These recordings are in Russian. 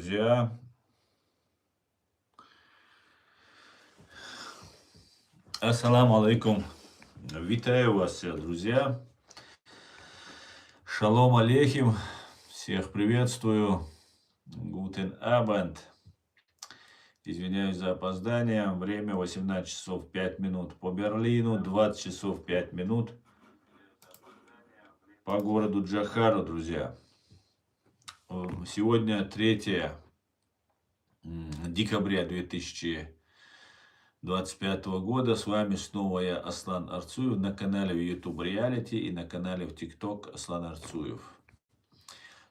друзья. Ассаламу алейкум. Витаю вас, всех, друзья. Шалом алейхим. Всех приветствую. Гутен абенд. Извиняюсь за опоздание. Время 18 часов 5 минут по Берлину, 20 часов 5 минут по городу Джохару, друзья. Сегодня 3 декабря 2025 года. С вами снова я, Аслан Арцуев, на канале в YouTube Reality и на канале в TikTok Аслан Арцуев.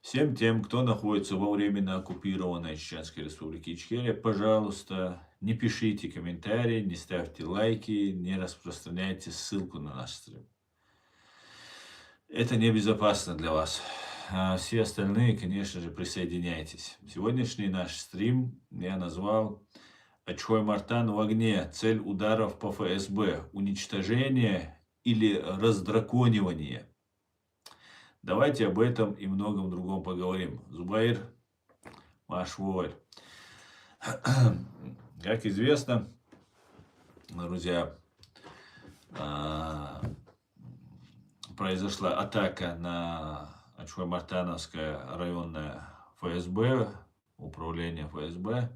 Всем тем, кто находится во временно оккупированной Чеченской Республике Ичкерия, пожалуйста, не пишите комментарии, не ставьте лайки, не распространяйте ссылку на наш стрим. Это небезопасно для вас. А все остальные, конечно же, присоединяйтесь. Сегодняшний наш стрим я назвал «Ачхой Мартан в огне. Цель ударов по ФСБ. Уничтожение или раздраконивание». Давайте об этом и многом другом поговорим. Зубаир, Машволь. Как известно, друзья, произошла атака на Ачхой-Мартановское районное ФСБ, управление ФСБ.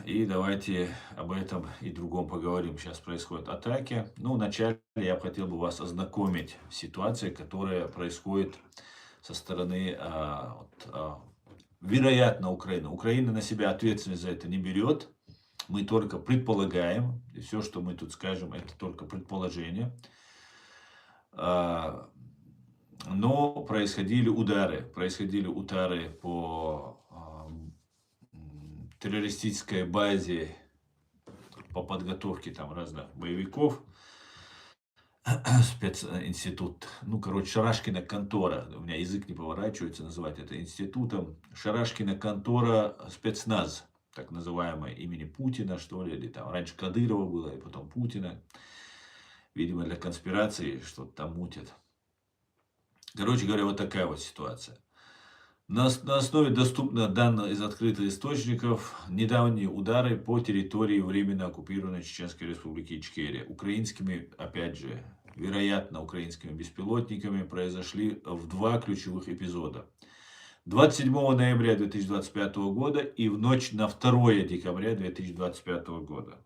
И давайте об этом и другом поговорим. Сейчас происходят атаки. Ну, вначале я хотел бы вас ознакомить с ситуацией, которая происходит со стороны, вероятно, Украины. Украина на себя ответственность за это не берет. Мы только предполагаем. И все, что мы тут скажем, это только предположение. Но происходили удары. Происходили удары по террористической базе по подготовке там разных боевиков. Специнститут. Ну, короче, Шарашкина контора. У меня язык не поворачивается называть это институтом. Шарашкина контора спецназ, так называемое, имени Путина, что ли. Или там раньше Кадырова было, и потом Путина. Видимо, для конспирации что-то там мутят. Короче говоря, вот такая вот ситуация. На основе доступных данных из открытых источников недавние удары по территории временно оккупированной Чеченской Республики Ичкерия украинскими, опять же, вероятно, украинскими беспилотниками произошли в два ключевых эпизода. 27 ноября 2025 года и в ночь на 2 декабря 2025 года.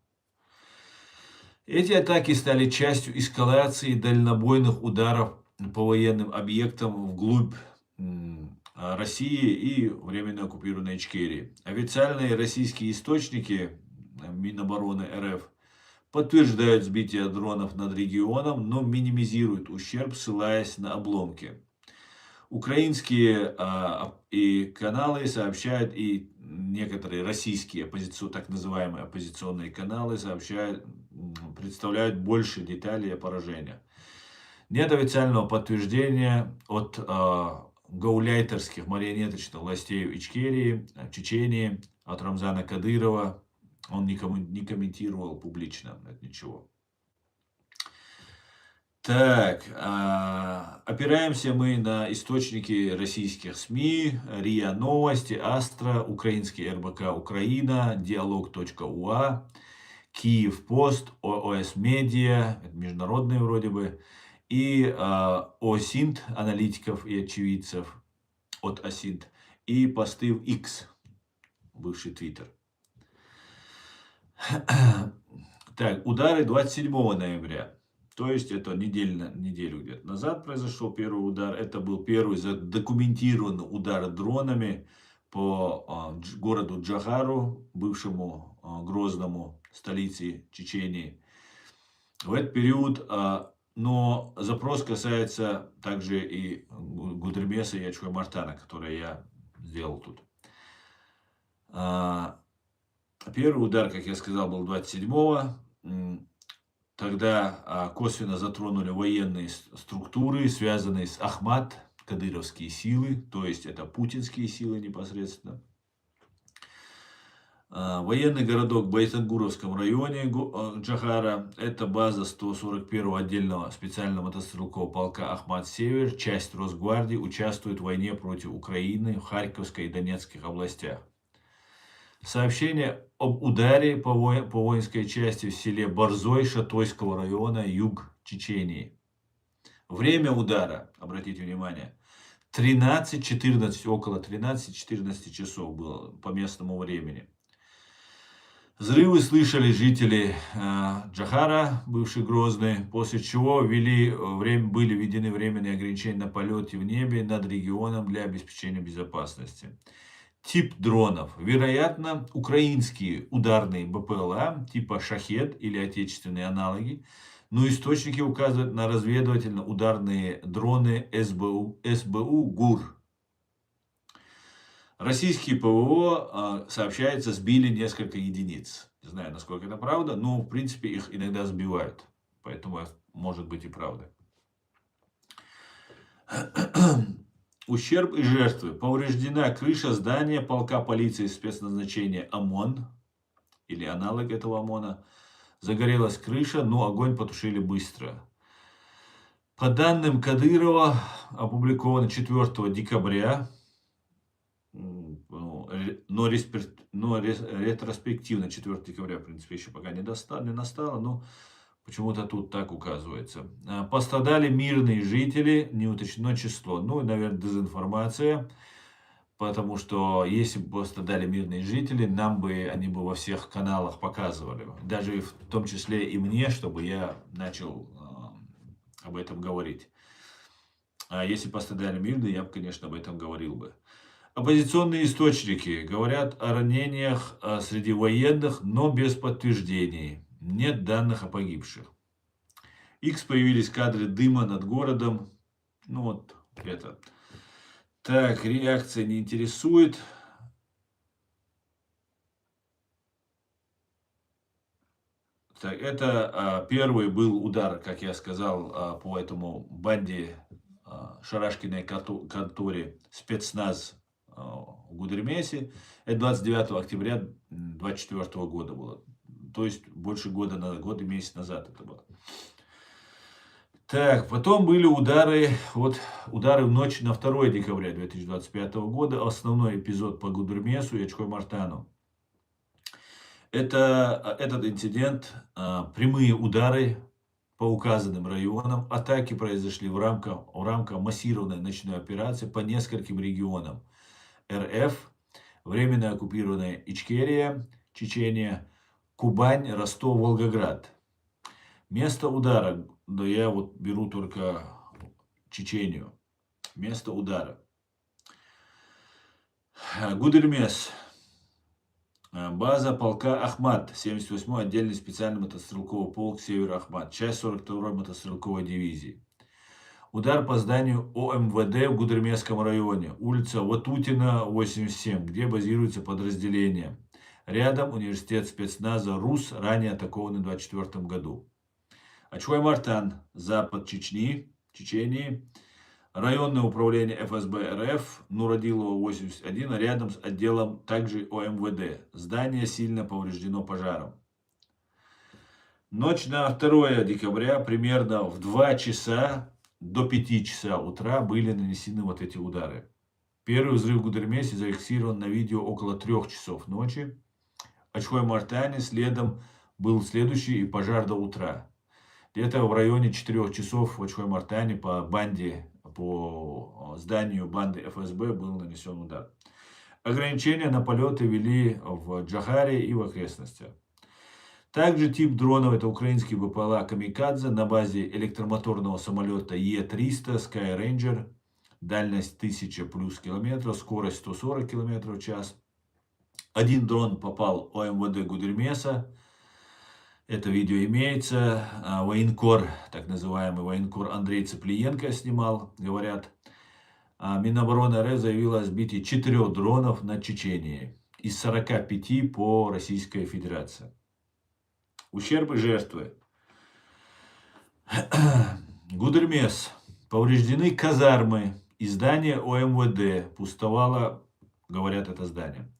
Эти атаки стали частью эскалации дальнобойных ударов по военным объектам вглубь России и временно оккупированной Ичкерии. Официальные российские источники Минобороны РФ подтверждают сбитие дронов над регионом, но минимизируют ущерб, ссылаясь на обломки. Украинские и каналы сообщают, и некоторые российские так называемые оппозиционные каналы представляют больше деталей о поражениях. Нет официального подтверждения от гауляйтерских марионеточных властей в Ичкерии, Чечении, от Рамзана Кадырова. Он не комментировал публично ничего. Так, опираемся мы на источники российских СМИ, РИА Новости, Астра, украинский РБК Украина, Диалог.уа, Киев Пост, ОС Медиа, это международные вроде бы, и ОСИНТ, аналитиков и очевидцев от ОСИНТ, и посты в X, бывший Твиттер. Так, удары 27 ноября. То есть это неделю где-то назад произошел первый удар. Это был первый задокументированный удар дронами по городу Джохару, бывшему Грозному, столице Чечении. В этот период, но запрос касается также и Гудермеса и Ачхой-Мартана, который я сделал тут. Первый удар, как я сказал, был 27-го. Тогда косвенно затронули военные структуры, связанные с Ахмат, кадыровские силы, то есть это путинские силы непосредственно. Военный городок в Байтангуровском районе Джохара. Это база 141-го отдельного специального мотострелкового полка Ахмат-Север. Часть Росгвардии участвует в войне против Украины в Харьковской и Донецких областях. Сообщение об ударе по воинской части в селе Борзой Шатойского района, юг Чечении. Время удара, обратите внимание, 13-14, около 13-14 часов было по местному времени. Взрывы слышали жители Джохара, бывший Грозный, после чего были введены временные ограничения на полете в небе над регионом для обеспечения безопасности. Тип дронов. Вероятно, украинские ударные БПЛА типа «Шахед» или отечественные аналоги, но источники указывают на разведывательно-ударные дроны СБУ ГУР. Российские ПВО, сообщается, сбили несколько единиц. Не знаю, насколько это правда, но в принципе их иногда сбивают. Поэтому может быть и правда. Ущерб и жертвы. Повреждена крыша здания полка полиции спецназначения ОМОН, или аналог этого ОМОНа. Загорелась крыша, но огонь потушили быстро. По данным Кадырова, опубликовано 4 декабря, но ретроспективно 4 декабря, в принципе, еще пока не настало, но почему-то тут так указывается. Пострадали мирные жители, не уточнено число. Ну, наверное, дезинформация, потому что если бы пострадали мирные жители, они бы во всех каналах показывали. Даже в том числе и мне, чтобы я начал об этом говорить. А если пострадали мирные, я бы, конечно, об этом говорил бы. Оппозиционные источники говорят о ранениях среди военных, но без подтверждений. Нет данных о погибших. Появились кадры дыма над городом. Ну вот это. Так, реакция не интересует. Так, это первый был удар, как я сказал, по этому банде Шарашкиной конторе спецназ в Гудермесе. Это 29 октября 2024 года было. То есть больше года и месяц назад это было. Так, потом были удары в ночь на 2 декабря 2025 года. Основной эпизод по Гудермесу и Очкой-Мартану. Этот инцидент, прямые удары по указанным районам. Атаки произошли в рамках массированной ночной операции по нескольким регионам РФ, временно оккупированная Ичкерия, Чечения, Кубань, Ростов, Волгоград. Место удара, да я вот беру только Чечению. Место удара. Гудермес. База полка Ахмат, 78-й отдельный специальный мотострелковый полк Север Ахмат, часть 42-й мотострелковой дивизии. Удар по зданию ОМВД в Гудермесском районе, улица Ватутина, 87, где базируется подразделение. Рядом университет спецназа РУС, ранее атакованный в 2024 году. Очкой-Мартан, запад Чечении. Районное управление ФСБ РФ, Нуродилова, 81, рядом с отделом также ОМВД. Здание сильно повреждено пожаром. Ночь на 2 декабря, примерно в 2 часа до 5 часа утра были нанесены вот эти удары. Первый взрыв в Гудермесе зафиксирован на видео около 3 часов ночи. В Очкой-Мартане следом был следующий и пожар до утра. Где-то в районе 4 часов в Очкой-Мартане по зданию банды ФСБ был нанесен удар. Ограничения на полеты ввели в Джохаре и в окрестностях. Также тип дронов – это украинский БПЛА «Камикадзе» на базе электромоторного самолета Е-300 Skyranger. Дальность 1000 плюс километров, скорость 140 км в час. Один дрон попал в ОМВД Гудермеса. Это видео имеется. Военкор, так называемый военкор Андрей Цыплиенко снимал, говорят. Минобороны РФ заявила о сбитии 4 дронов над Чеченией из 45 по Российской Федерации. Ущерб и жертвы. Гудермес. Повреждены казармы и здание ОМВД. Пустовало, говорят, это здание.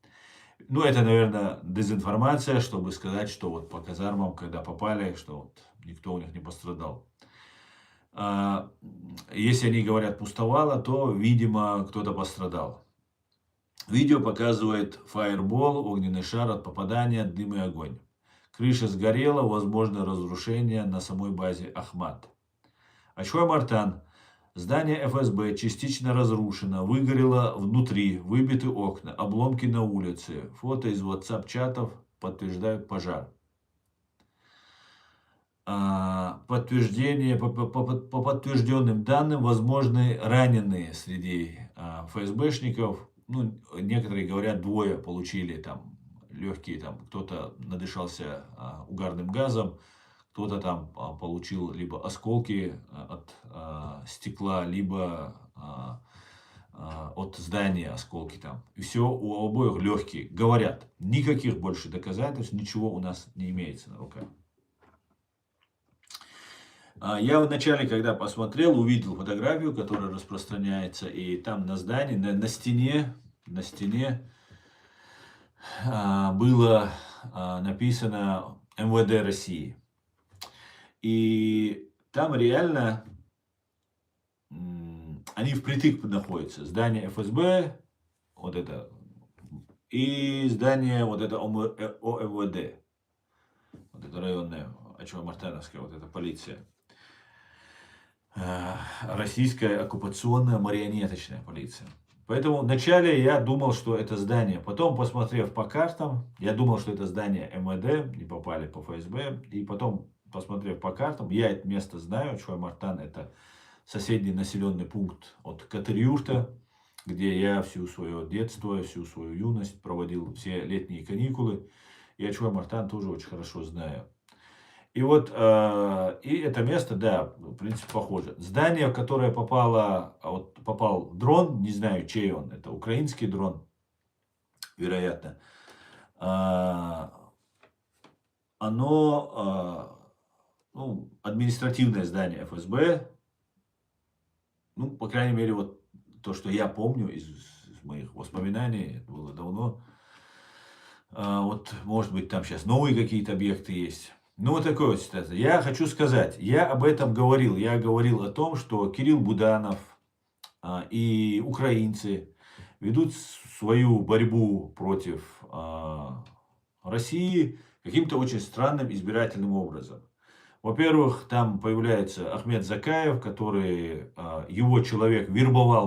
Ну, это, наверное, дезинформация, чтобы сказать, что вот по казармам, когда попали, что вот никто у них не пострадал. А, Если они говорят пустовало, то, видимо, кто-то пострадал. Видео показывает фаербол, огненный шар от попадания, дым и огонь. Крыша сгорела, возможно разрушение на самой базе Ахмат. Ачхой Мартан. Здание ФСБ частично разрушено, выгорело внутри, выбиты окна, обломки на улице. Фото из WhatsApp-чатов подтверждают пожар. По подтвержденным данным, возможны раненые среди ФСБшников. Ну, некоторые говорят, двое получили там легкие, там кто-то надышался угарным газом, кто-то там получил либо осколки от стекла, либо от здания осколки там. И все у обоих легкие. Говорят, никаких больше доказательств, ничего у нас не имеется на руках. Я вначале, когда посмотрел, увидел фотографию, которая распространяется, и там на здании, на стене было написано МВД России. И там реально они впритык находятся. Здание ФСБ, вот это, и здание вот это ОМВД. Вот это районная, Ачхой-Мартановская, вот эта полиция. Российская оккупационная марионеточная полиция. Поэтому вначале я думал, что это здание. Потом, посмотрев по картам, я думал, что это здание МВД, не попали по ФСБ. И потом, посмотрев по картам, я это место знаю. Ачхой-Мартан — это соседний населенный пункт от Катыр-Юрта, где я всю свое детство, всю свою юность проводил, все летние каникулы. И Ачхой-Мартан тоже очень хорошо знаю. И вот, и это место, да, в принципе, похоже. Здание, в которое попал дрон, не знаю, чей он, это украинский дрон, вероятно. Оно, административное здание ФСБ, ну, по крайней мере, вот то, что я помню из моих воспоминаний, это было давно. Вот, может быть, там сейчас новые какие-то объекты есть. Ну, вот такой вот ситуация. Я хочу сказать, я об этом говорил. Я говорил о том, что Кирилл Буданов и украинцы ведут свою борьбу против России каким-то очень странным избирательным образом. Во-первых, там появляется Ахмед Закаев, который, его человек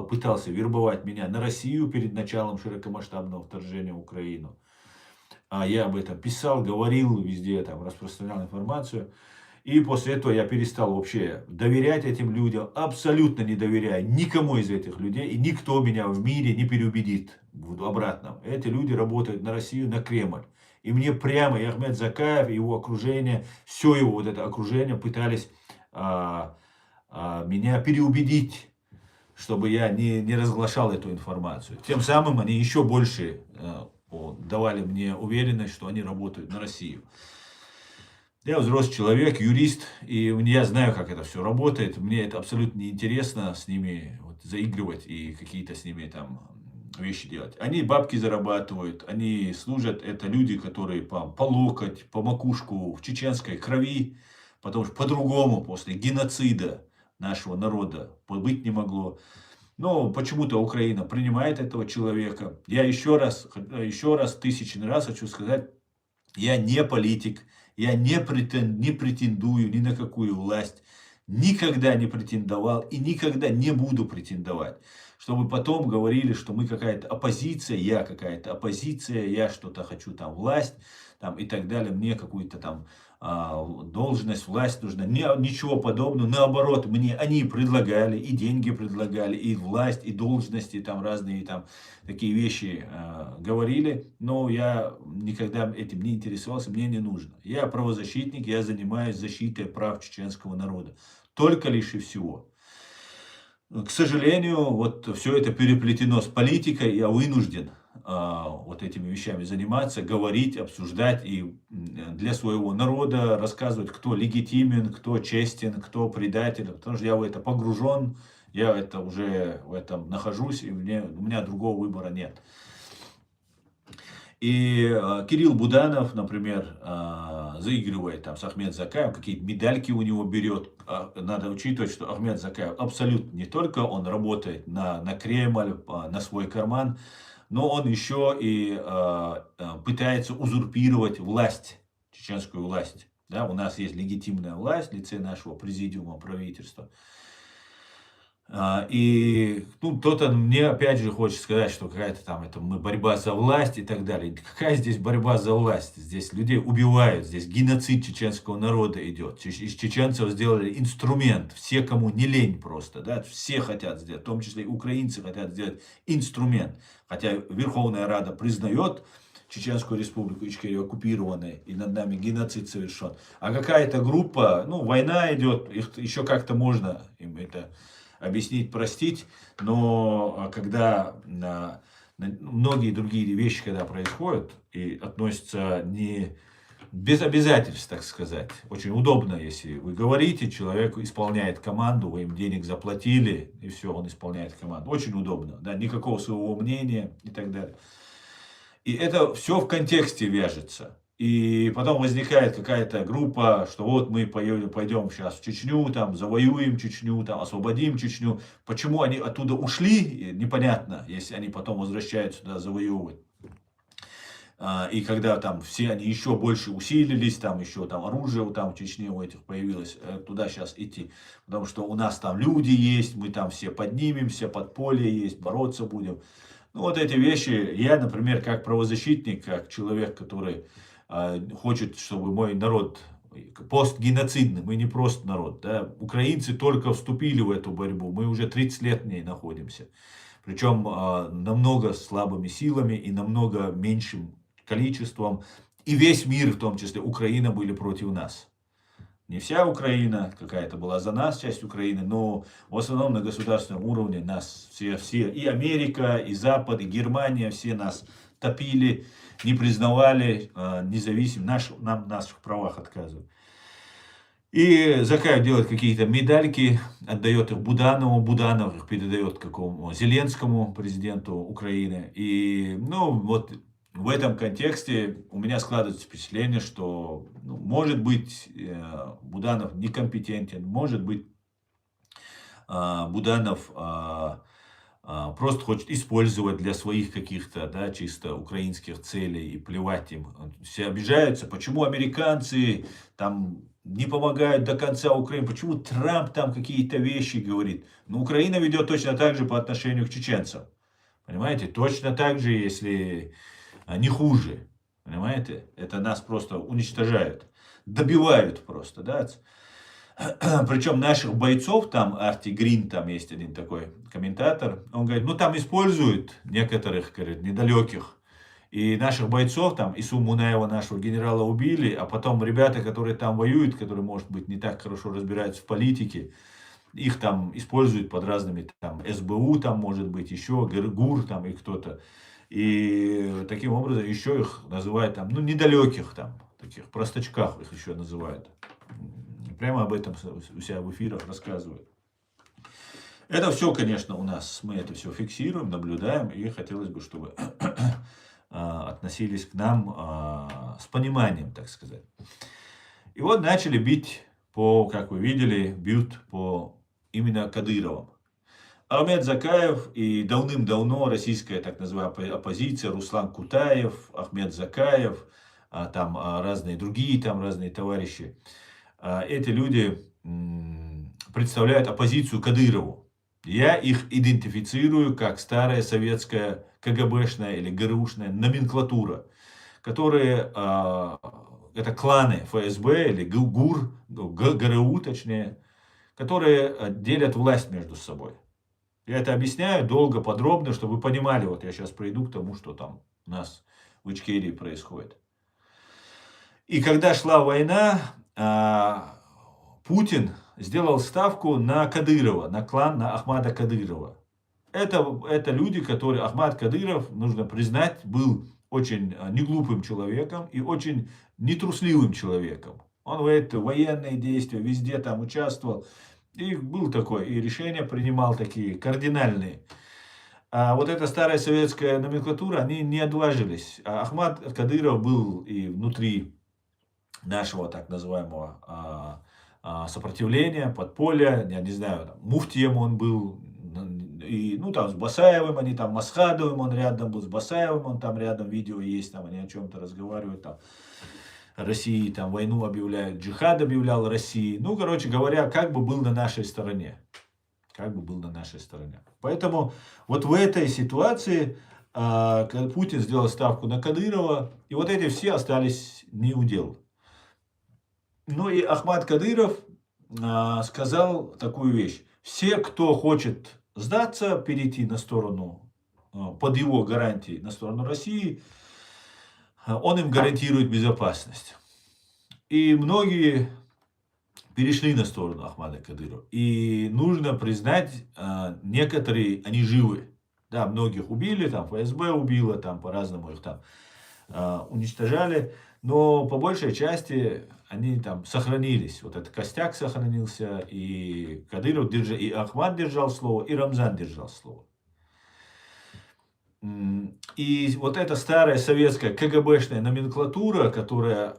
пытался вербовать меня на Россию перед началом широкомасштабного вторжения в Украину. Я об этом писал, говорил везде, там, распространял информацию. И после этого я перестал вообще доверять этим людям, абсолютно не доверяю никому из этих людей. И никто меня в мире не переубедит в обратном. Эти люди работают на Россию, на Кремль. И мне прямо и Ахмед Закаев, и его окружение, все его вот это окружение пытались меня переубедить, чтобы я не разглашал эту информацию. Тем самым они еще больше давали мне уверенность, что они работают на Россию. Я взрослый человек, юрист, и я знаю, как это все работает. Мне это абсолютно неинтересно с ними заигрывать и какие-то с ними там вещи делать. Они бабки зарабатывают, они служат. Это люди, которые по локоть, по макушку в чеченской крови, потому что по-другому после геноцида нашего народа быть не могло. Но почему-то Украина принимает этого человека. Я еще раз, тысячный раз хочу сказать, я не политик, я не претендую ни на какую власть, никогда не претендовал и никогда не буду претендовать. Чтобы потом говорили, что мы какая-то оппозиция, я что-то хочу там власть там, и так далее, мне какую-то там должность, власть нужна. Ничего подобного. Наоборот, мне они предлагали, и деньги предлагали, и власть, и должности, там разные там такие вещи говорили. Но я никогда этим не интересовался, мне не нужно. Я правозащитник, я занимаюсь защитой прав чеченского народа. Только лишь и всего. К сожалению, вот все это переплетено с политикой, я вынужден вот этими вещами заниматься, говорить, обсуждать и для своего народа рассказывать, кто легитимен, кто честен, кто предатель, потому что я в это погружен, я это уже в этом нахожусь, и у меня другого выбора нет. И Кирилл Буданов, например, заигрывает там с Ахмед Закаевым, какие-то медальки у него берет. Надо учитывать, что Ахмед Закаев абсолютно не только он работает на Кремль, на свой карман, но он еще и пытается узурпировать власть, чеченскую власть. Да, у нас есть легитимная власть в лице нашего президиума правительства. И ну, кто-то мне опять же хочет сказать, что какая-то там это мы борьба за власть и так далее. Какая здесь борьба за власть? Здесь людей убивают, здесь геноцид чеченского народа идет. Из чеченцев сделали инструмент. Все, кому не лень просто, да, все хотят сделать, в том числе и украинцы хотят сделать инструмент. Хотя Верховная Рада признает Чеченскую республику Ичкерию оккупированной, и над нами геноцид совершен. А какая-то группа, ну, война идет, их еще как-то можно им это объяснить, простить, но когда многие другие вещи, когда происходят и относятся не без обязательств, так сказать, очень удобно, если вы говорите, человек исполняет команду, вы им денег заплатили, и все, он исполняет команду. Очень удобно, да, никакого своего мнения и так далее. И это все в контексте вяжется. И потом возникает какая-то группа, что вот мы пойдем сейчас в Чечню, там, завоюем Чечню, там, освободим Чечню. Почему они оттуда ушли, непонятно, если они потом возвращаются туда завоевывать. И когда там все они еще больше усилились, там еще там оружие там в Чечне у этих появилось, туда сейчас идти. Потому что у нас там люди есть, мы там все поднимемся, подполье есть, бороться будем. Ну, вот эти вещи, я, например, как правозащитник, как человек, который хочет, чтобы мой народ постгеноцидный, мы не просто народ, да, украинцы только вступили в эту борьбу, мы уже 30 лет в ней находимся, причем намного слабыми силами и намного меньшим количеством, и весь мир, в том числе Украина, были против нас. Не вся Украина, какая-то была за нас часть Украины, но в основном на государственном уровне нас все и Америка, и Запад, и Германия, все нас топили, не признавали независимость, нам в наших правах отказывают. И Закаев делает какие-то медальки, отдает их Буданову, Буданов их передает какому Зеленскому, президенту Украины. И, ну, вот в этом контексте у меня складывается впечатление, что, ну, может быть, Буданов некомпетентен, может быть, Буданов просто хочет использовать для своих каких-то, да, чисто украинских целей и плевать им. Все обижаются, почему американцы там не помогают до конца Украине, почему Трамп там какие-то вещи говорит. Но Украина ведет точно так же по отношению к чеченцам. Понимаете, точно так же, если не хуже. Понимаете, это нас просто уничтожают, добивают просто, да. Причем наших бойцов, там Арти Грин, там есть один такой комментатор, он говорит, ну там используют некоторых, говорит, недалеких. И наших бойцов, там Ису Мунаева, нашего генерала, убили, а потом ребята, которые там воюют, которые, может быть, не так хорошо разбираются в политике, их там используют под разными, там, СБУ, там, может быть, еще, ГУР, там, и кто-то. И таким образом еще их называют, там, ну, недалеких, там, таких простачках их еще называют. Прямо об этом у себя в эфирах рассказывают. Это все, конечно, у нас, мы это все фиксируем, наблюдаем, и хотелось бы, чтобы относились к нам с пониманием, так сказать. И вот начали бить по, как вы видели, бьют по именно Кадыровым. Ахмед Закаев и давным-давно российская так называемая оппозиция, Руслан Кутаев, Ахмед Закаев, там разные другие, там разные товарищи, эти люди представляют оппозицию Кадырову. Я их идентифицирую как старая советская КГБшная или ГРУшная номенклатура, которые, это кланы ФСБ или ГУР, ГРУ точнее, которые делят власть между собой. Я это объясняю долго, подробно, чтобы вы понимали, вот я сейчас приду к тому, что там у нас в Ичкерии происходит. И когда шла война, Путин сделал ставку на Кадырова, на клан, на Ахмада Кадырова. Это люди, которые Ахмад Кадыров, нужно признать, был очень неглупым человеком и очень нетрусливым человеком. Он в эти военные действия везде там участвовал. И был такой, и решения принимал такие кардинальные. вот эта старая советская номенклатура, они не отважились. Ахмад Кадыров был и внутри нашего так называемого сопротивления, подполья, я не знаю, там, муфтием он был, и, ну, там, с Басаевым они, там, Масхадовым он рядом был, с Басаевым он там рядом, видео есть, там, они о чем-то разговаривают, там, России, там, войну объявляют, джихад объявлял России, ну, короче говоря, как бы был на нашей стороне, как бы был на нашей стороне. Поэтому вот в этой ситуации когда Путин сделал ставку на Кадырова, и вот эти все остались не у дел. Ну и Ахмад Кадыров сказал такую вещь. Все, кто хочет сдаться, перейти на сторону, под его гарантией, на сторону России, он им гарантирует безопасность. И многие перешли на сторону Ахмада Кадырова. И нужно признать, некоторые, они живы. Да, многих убили, там ФСБ убило, там по-разному их там уничтожали. Но по большей части они там сохранились. Вот этот костяк сохранился, и Кадыров держал, и Ахмад держал слово, и Рамзан держал слово. И вот эта старая советская КГБшная номенклатура, которая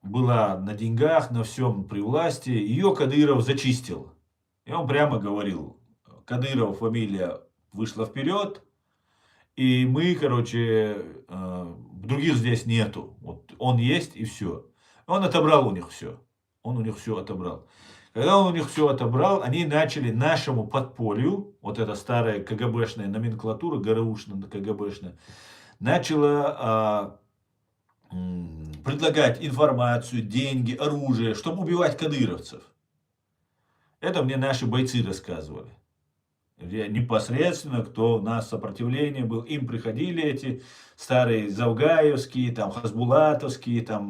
была на деньгах, на всем при власти, ее Кадыров зачистил. И он прямо говорил, Кадыров фамилия вышла вперед, и мы, короче, других здесь нету. Вот он есть и все. Он отобрал у них все. Он у них все отобрал. Когда он у них все отобрал, они начали нашему подполью, вот эта старая КГБшная номенклатура, ГРУшная, КГБшная, начала предлагать информацию, деньги, оружие, чтобы убивать кадыровцев. Это мне наши бойцы рассказывали. Непосредственно, кто у нас сопротивление был, им приходили эти старые завгаевские, там, хасбулатовские, там,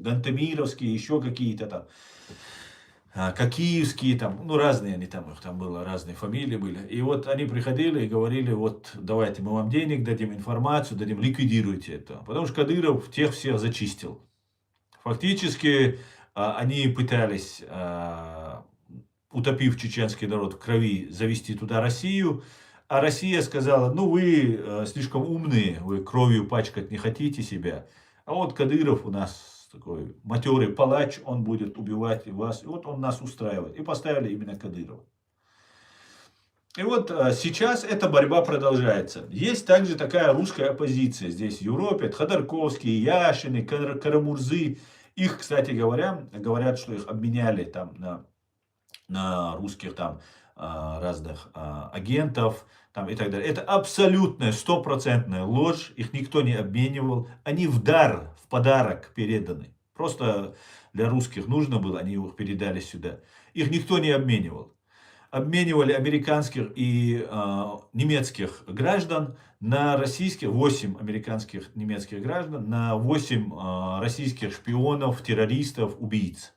гантемировские, еще какие-то там, кокиевские, там, ну, разные они там, их там было, разные фамилии были. И вот они приходили и говорили, вот, давайте мы вам денег дадим, информацию дадим, ликвидируйте это. Потому что Кадыров тех всех зачистил. Фактически, они пытались, утопив чеченский народ в крови, завести туда Россию. А Россия сказала, ну, вы слишком умные, вы кровью пачкать не хотите себя. А вот Кадыров у нас такой матерый палач, он будет убивать и вас. И вот он нас устраивает. И поставили именно Кадырова. И вот сейчас эта борьба продолжается. Есть также такая русская оппозиция здесь в Европе. Это Ходорковский, Яшины, Карамурзы. Их, кстати говоря, говорят, что их обменяли там на русских там разных агентов там, и так далее. Это абсолютная, стопроцентная ложь. Их никто не обменивал. Они в дар, в подарок переданы. Просто для русских нужно было, они их передали сюда. Их никто не обменивал. Обменивали американских и немецких граждан на российских, 8 американских, немецких граждан, на 8 российских шпионов, террористов, убийц,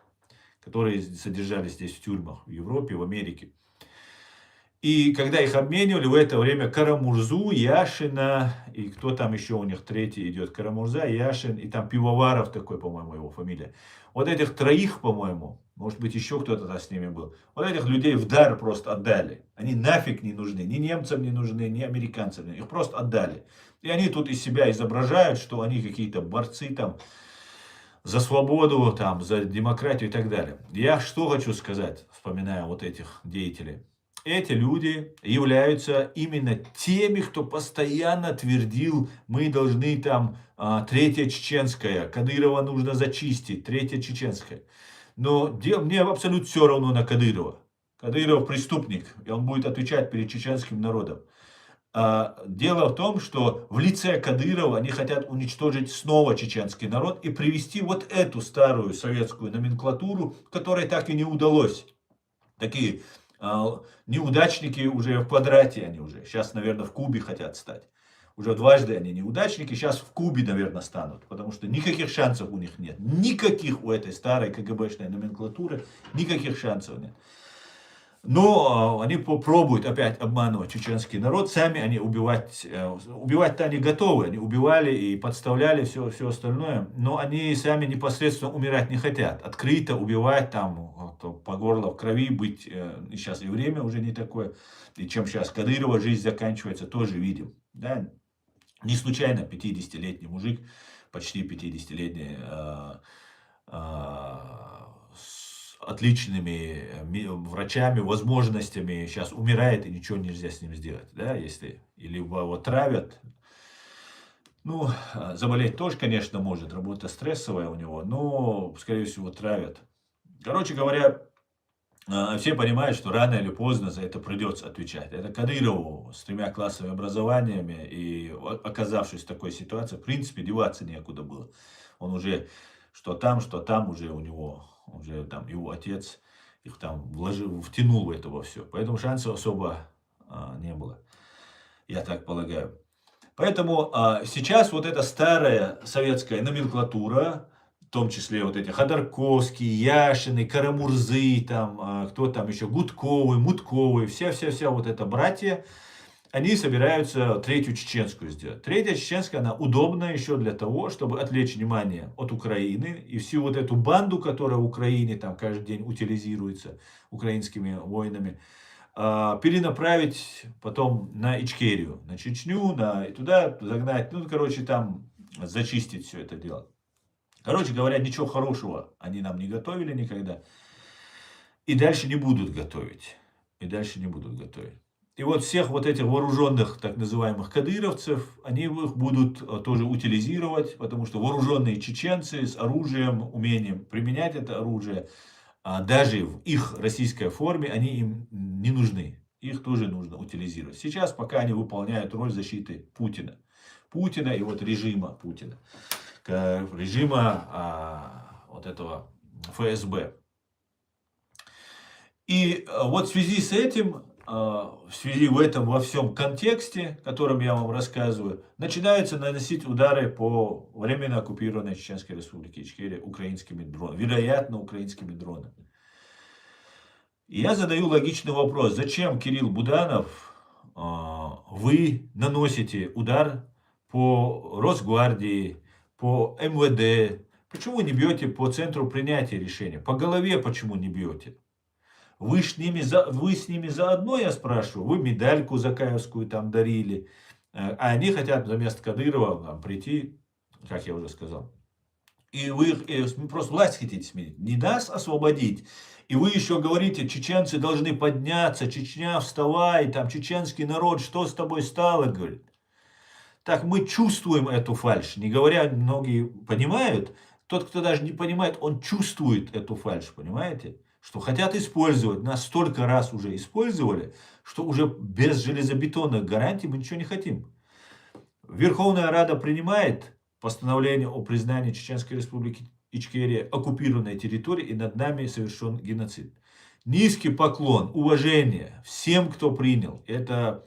которые содержались здесь в тюрьмах, в Европе, в Америке. И когда их обменивали, в это время Карамурзу, Яшина, и кто там еще у них третий идет, Карамурза, Яшин, и там Пивоваров такой, по-моему, его фамилия. Вот этих троих, по-моему, может быть, еще кто-то с ними был, вот этих людей в дар просто отдали. Они нафиг не нужны, ни немцам не нужны, ни американцам, их просто отдали. И они тут из себя изображают, что они какие-то борцы там, за свободу, там, за демократию и так далее. Я что хочу сказать, вспоминая вот этих деятелей. Эти люди являются именно теми, кто постоянно твердил, мы должны там, третья чеченская, Кадырова нужно зачистить, третья чеченская. Но мне абсолютно все равно на Кадырова. Кадыров преступник, и он будет отвечать перед чеченским народом. Дело в том, что в лице Кадырова они хотят уничтожить снова чеченский народ и привести вот эту старую советскую номенклатуру, которой так и не удалось. Такие неудачники уже в квадрате они уже. Сейчас, наверное, в кубе хотят стать. Уже дважды они неудачники, сейчас в кубе, наверное, станут. Потому что никаких шансов у них нет. Никаких у этой старой КГБшной номенклатуры, никаких шансов нет. Но они попробуют опять обманывать чеченский народ. Сами они убивать-то они готовы. Они убивали и подставляли все остальное. Но они сами непосредственно умирать не хотят. Открыто убивать там вот, по горло в крови быть. И сейчас и время уже не такое. И чем сейчас Кадырова жизнь заканчивается, тоже видим. Да? Не случайно 50-летний мужик, почти 50-летний, с отличными врачами, возможностями, сейчас умирает и ничего нельзя с ним сделать, да, если, или его травят. Ну, заболеть тоже, конечно, может, работа стрессовая у него, но, скорее всего, травят. Короче говоря, все понимают, что рано или поздно за это придется отвечать. Это Кадырову с 3 классами образованиями и оказавшись в такой ситуации, в принципе, деваться некуда было. Он уже что там уже у него, уже там его отец их там втянул в это во все. Поэтому шансов особо не было, я так полагаю. Поэтому сейчас вот эта старая советская номенклатура, в том числе вот эти Ходорковские, Яшины, Карамурзы, там, кто там еще, Гудковы, Мутковы, вся вот эта братья, они собираются третью чеченскую сделать. Третья чеченская, она удобна еще для того, чтобы отвлечь внимание от Украины и всю вот эту банду, которая в Украине там каждый день утилизируется украинскими воинами, перенаправить потом на Ичкерию, на Чечню, и туда загнать, ну, короче, там зачистить все это дело. Короче говоря, ничего хорошего они нам не готовили никогда. И дальше не будут готовить. И дальше не будут готовить. И вот всех вот этих вооруженных, так называемых кадыровцев, они их будут тоже утилизировать, потому что вооруженные чеченцы с оружием, умением применять это оружие, даже в их российской форме, они им не нужны. Их тоже нужно утилизировать. Сейчас, пока они выполняют роль защиты Путина. Путина и вот режима Путина. Режима вот этого ФСБ. И вот в связи с этим, в связи в этом во всем контексте, о котором я вам рассказываю, начинаются наносить удары по временно оккупированной Чеченской Республике Ичкерия украинскими дронами, вероятно, украинскими дронами. И я задаю логичный вопрос, зачем, Кирилл Буданов, вы наносите удар по Росгвардии, по МВД, почему не бьете по центру принятия решения, по голове почему не бьете? Вы с ними заодно, я спрашиваю, вы медальку закаевскую там дарили, а они хотят вместо Кадырова там, прийти, как я уже сказал. И вы просто власть хотите сменить, не нас освободить. И вы еще говорите, чеченцы должны подняться, Чечня, вставай, там чеченский народ, что с тобой стало, говорит. Так мы чувствуем эту фальшь, не говоря, многие понимают, тот, кто даже не понимает, он чувствует эту фальшь, понимаете? Что хотят использовать, нас столько раз уже использовали, что уже без железобетонных гарантий мы ничего не хотим. Верховная Рада принимает постановление о признании Чеченской Республики Ичкерия оккупированной территорией, и над нами совершен геноцид. Низкий поклон, уважение всем, кто принял. Это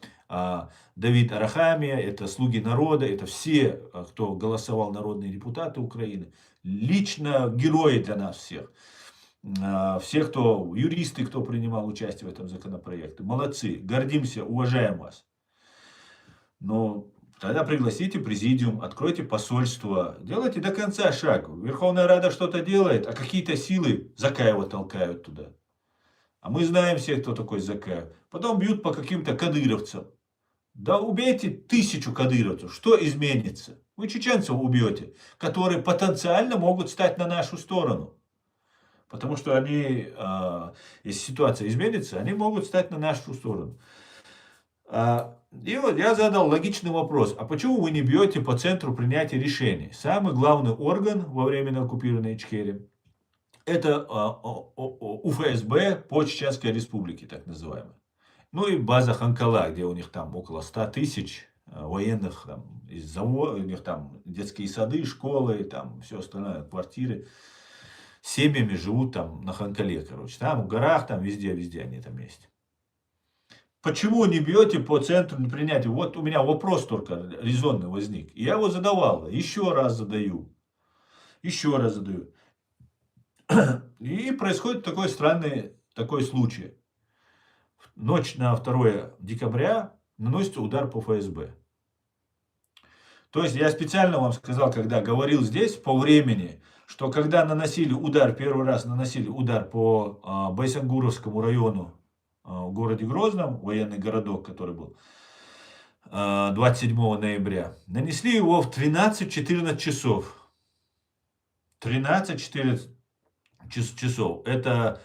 Давид Арахамия, это слуги народа, это все, кто голосовал, народные депутаты Украины. Лично герои для нас всех. Все, кто, юристы, кто принимал участие в этом законопроекте. Молодцы, гордимся, уважаем вас. Но тогда пригласите президиум, откройте посольство, делайте до конца шаг. Верховная Рада что-то делает, а какие-то силы Закаева толкают туда. А мы знаем все, кто такой Закаев. Потом бьют по каким-то кадыровцам. Да убейте 1000 кадыровцев, что изменится? Вы чеченцев убьете, которые потенциально могут стать на нашу сторону. Потому что они, если ситуация изменится, они могут стать на нашу сторону. И вот я задал логичный вопрос. А почему вы не бьете по центру принятия решений? Самый главный орган во временно оккупированной Ичкерии — это УФСБ по Чеченской Республике, так называемой. Ну и база Ханкала, где у них там около 100 тысяч военных, там, из завода, у них там детские сады, школы, там все остальное, квартиры. Семьями живут там на Ханкале, короче. Там в горах, там везде они там есть. Почему не бьете по центру принятия? Вот у меня вопрос только резонный возник. Я его задавал, еще раз задаю. Еще раз задаю. И происходит такой странный такой случай. ночь на 2 декабря наносится удар по ФСБ. То есть я специально вам сказал, когда говорил здесь по времени, что когда наносили удар, первый раз наносили удар по Байсангуровскому району в городе Грозном, военный городок, который был 27 ноября, нанесли его в 13-14 часов. 13-14 часов. Это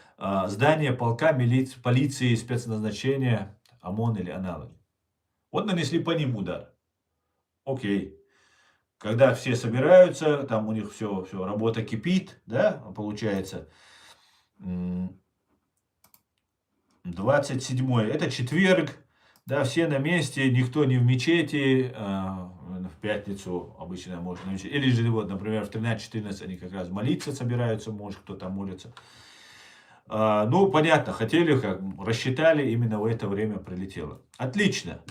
здание полка полиции спецназначения ОМОН или аналоги. Вот нанесли по ним удар. Окей. Когда все собираются, там у них все работа кипит, да, получается. 27-й, это четверг, да, все на месте, никто не в мечети, в пятницу обычно можно, или же вот, например, в 13-14 они как раз молиться собираются, может кто там молится. Ну, понятно, хотели, как рассчитали, именно в это время прилетело. Отлично.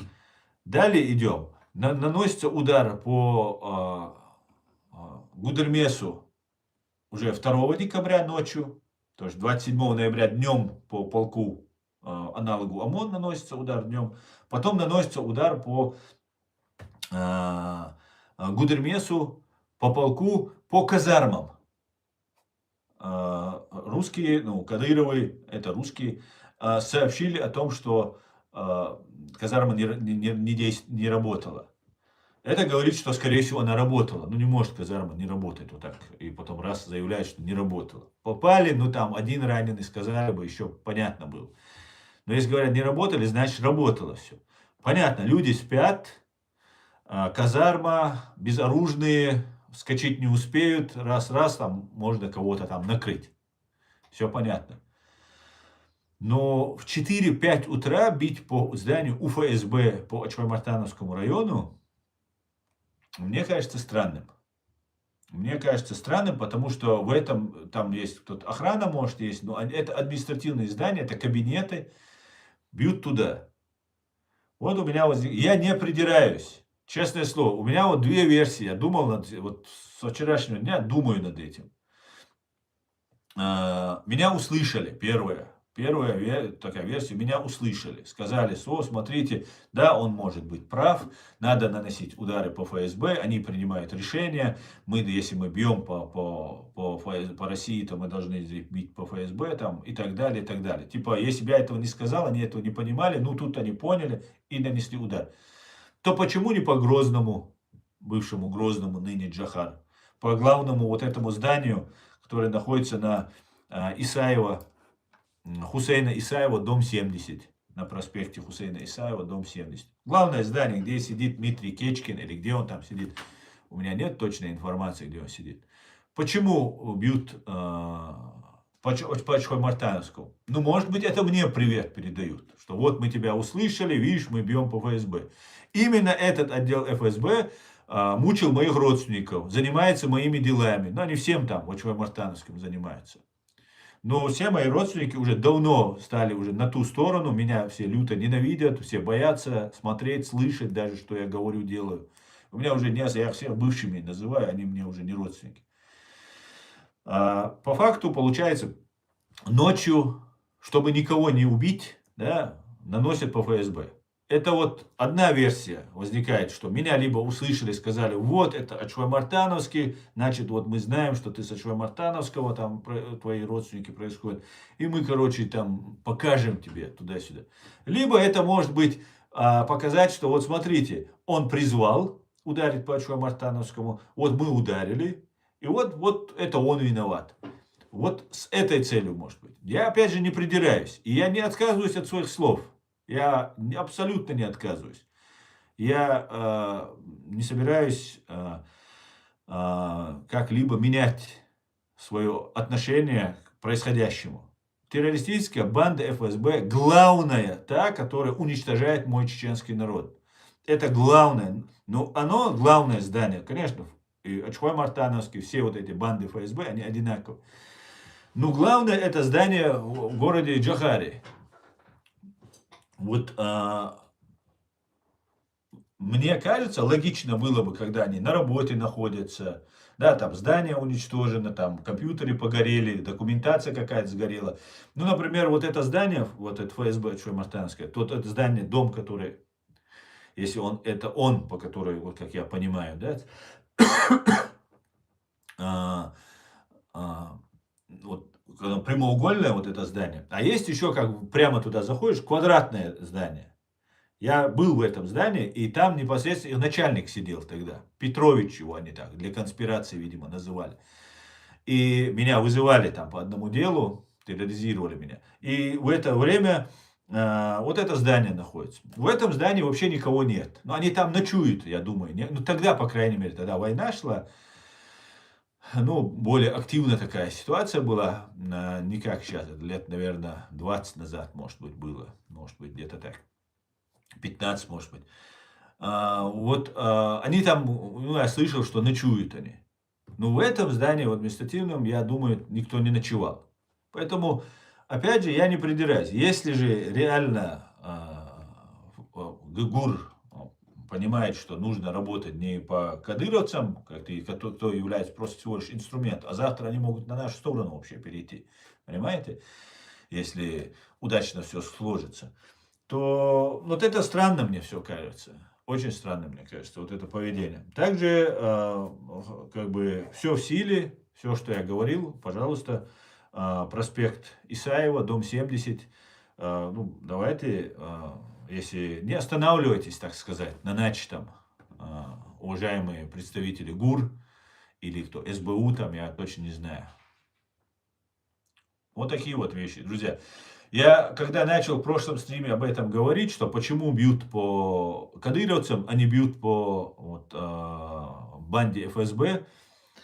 Далее идем. Наносится удар по Гудермесу уже 2 декабря ночью, то есть 27 ноября днем по полку аналогу ОМОН наносится удар днем, потом наносится удар по Гудермесу, по полку, по казармам. Русские, ну, Кадыровы, это русские, сообщили о том, что казарма не работала. Это говорит, что, скорее всего, она работала. Ну, не может казарма не работать вот так. И потом раз заявляет, что не работала. Попали, ну, там, один раненый, сказали бы, еще понятно было. Но если говорят, не работали, значит, работало все. Понятно, люди спят, казарма, безоружные, вскочить не успеют. Раз, там, можно кого-то там накрыть. Все понятно. Но в 4-5 утра бить по зданию УФСБ по Ачваймартановскому району, мне кажется странным. Мне кажется странным, потому что в этом, там есть тут охрана, может, есть, но это административные здания, это кабинеты, бьют туда. Вот у меня я не придираюсь, честное слово, у меня вот 2 версии, я думал, вот со вчерашнего дня думаю над этим. Меня услышали, первая такая версия, меня услышали. Сказали, смотрите, да, он может быть прав, надо наносить удары по ФСБ, они принимают решение, если мы бьем по России, то мы должны бить по ФСБ там, и так далее, и так далее. Типа, если бы я этого не сказал, они этого не понимали, ну тут они поняли и нанесли удар. То почему не по Грозному, бывшему Грозному, ныне Джохар, по главному вот этому зданию, которое находится на Исаева, Хусейна Исаева, дом 70. На проспекте Хусейна Исаева, дом 70. Главное здание, где сидит Дмитрий Кечкин, или где он там сидит. У меня нет точной информации, где он сидит. Почему бьют по Чхой-Мартановскому? Ну, может быть, это мне привет передают. Что вот мы тебя услышали, видишь, мы бьем по ФСБ. Именно этот отдел ФСБ мучил моих родственников, занимается моими делами. Но они всем там, в Чхой-Мартановском занимаются. Но все мои родственники уже давно стали уже на ту сторону, меня все люто ненавидят, все боятся смотреть, слышать даже, что я говорю, делаю. У меня уже я всех бывшими называю, они мне уже не родственники. По факту получается, ночью, чтобы никого не убить, да, наносят по ФСБ. Это вот одна версия возникает, что меня либо услышали, сказали, вот это Ачваймартановский, значит, вот мы знаем, что ты с Ачваймартановского, там твои родственники происходят, и мы, короче, там покажем тебе туда-сюда. Либо это может быть показать, что вот смотрите, он призвал ударить по Ачваймартановскому, вот мы ударили, и вот это он виноват. Вот с этой целью может быть. Я опять же не придираюсь, и я не отказываюсь от своих слов. Я абсолютно не отказываюсь. Я не собираюсь как-либо менять свое отношение к происходящему. Террористическая банда ФСБ главная, та, которая уничтожает мой чеченский народ. Это главное. Но оно главное здание, конечно. И Ачхой-Мартановский, все вот эти банды ФСБ, они одинаковые. Но главное это здание в городе Джохаре. Вот мне кажется, логично было бы, когда они на работе находятся, Да, там здание уничтожено, там компьютеры погорели, документация какая-то сгорела. Ну, например, вот это здание, вот это ФСБ, что Мартановское, тот это здание, дом, который, если это он, по которой, вот как я понимаю, да, а, а, вот прямоугольное вот это здание. А есть еще, как бы прямо туда заходишь, квадратное здание. Я был в этом здании, и там непосредственно начальник сидел тогда. Петрович его они так, для конспирации, видимо, называли. И меня вызывали там по одному делу, терроризировали меня. И в это время вот это здание находится. В этом здании вообще никого нет. Но они там ночуют, я думаю. Ну тогда, по крайней мере, тогда война шла. Ну, более активная такая ситуация была, не как сейчас, это лет, наверное, 20 назад, может быть, было, может быть, где-то так, 15, может быть. Они там, ну, я слышал, что ночуют они. Но в этом здании, в административном, я думаю, никто не ночевал. Поэтому, опять же, я не придираюсь. Если же реально ГУР понимает, что нужно работать не по кадыровцам, кто является просто всего лишь инструмент, а завтра они могут на нашу сторону вообще перейти. Понимаете? Если удачно все сложится. То вот это странно мне все кажется. Очень странно, мне кажется, вот это поведение. Также, как бы, все в силе, все, что я говорил, пожалуйста, проспект Исаева, дом 70. Ну, давайте, если не останавливайтесь, так сказать, на начатом, уважаемые представители ГУР или кто, СБУ там, я точно не знаю. Вот такие вот вещи, друзья. Я, когда начал в прошлом стриме об этом говорить, что почему бьют по кадыровцам, а не бьют по банде ФСБ,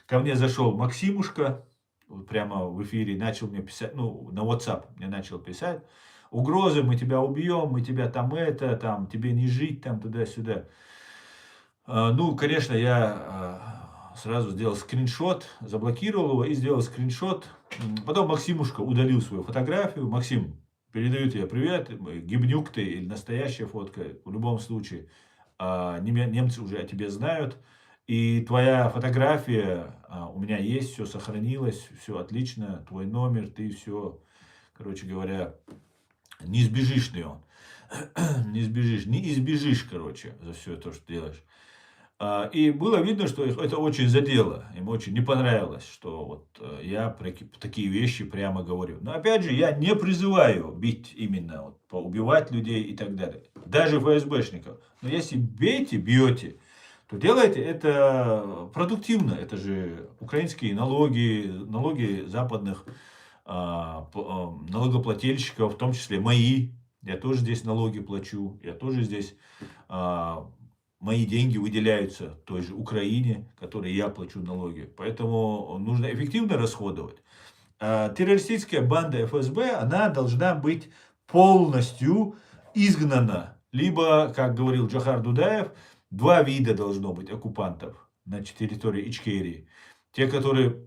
ко мне зашел Максимушка, вот прямо в эфире, начал мне писать, ну, на WhatsApp мне начал писать, угрозы, мы тебя убьем, мы тебя там там, тебе не жить, там, туда-сюда. Ну, конечно, я сразу сделал скриншот, заблокировал его и сделал скриншот. Потом Максимушка удалил свою фотографию. Максим, передаю тебе привет, гибнюк ты или настоящая фотка, в любом случае. Немцы уже о тебе знают. И твоя фотография у меня есть, все сохранилось, все отлично, твой номер, ты все, короче говоря, не избежишь ты он. Не избежишь, короче, за все то, что делаешь. И было видно, что их это очень задело, им очень не понравилось, что вот я про такие вещи прямо говорю. Но опять же, я не призываю бить именно, вот, поубивать людей и так далее. Даже ФСБшников. Но если бьете, то делайте это продуктивно. Это же украинские налоги, налоги западных налогоплательщиков, в том числе мои. Я тоже здесь налоги плачу, я тоже здесь мои деньги выделяются той же Украине, которой я плачу налоги. Поэтому нужно эффективно расходовать. Террористическая банда ФСБ, она должна быть полностью изгнана. Либо, как говорил Джохар Дудаев, два вида должно быть оккупантов на территории Ичкерии. Те, которые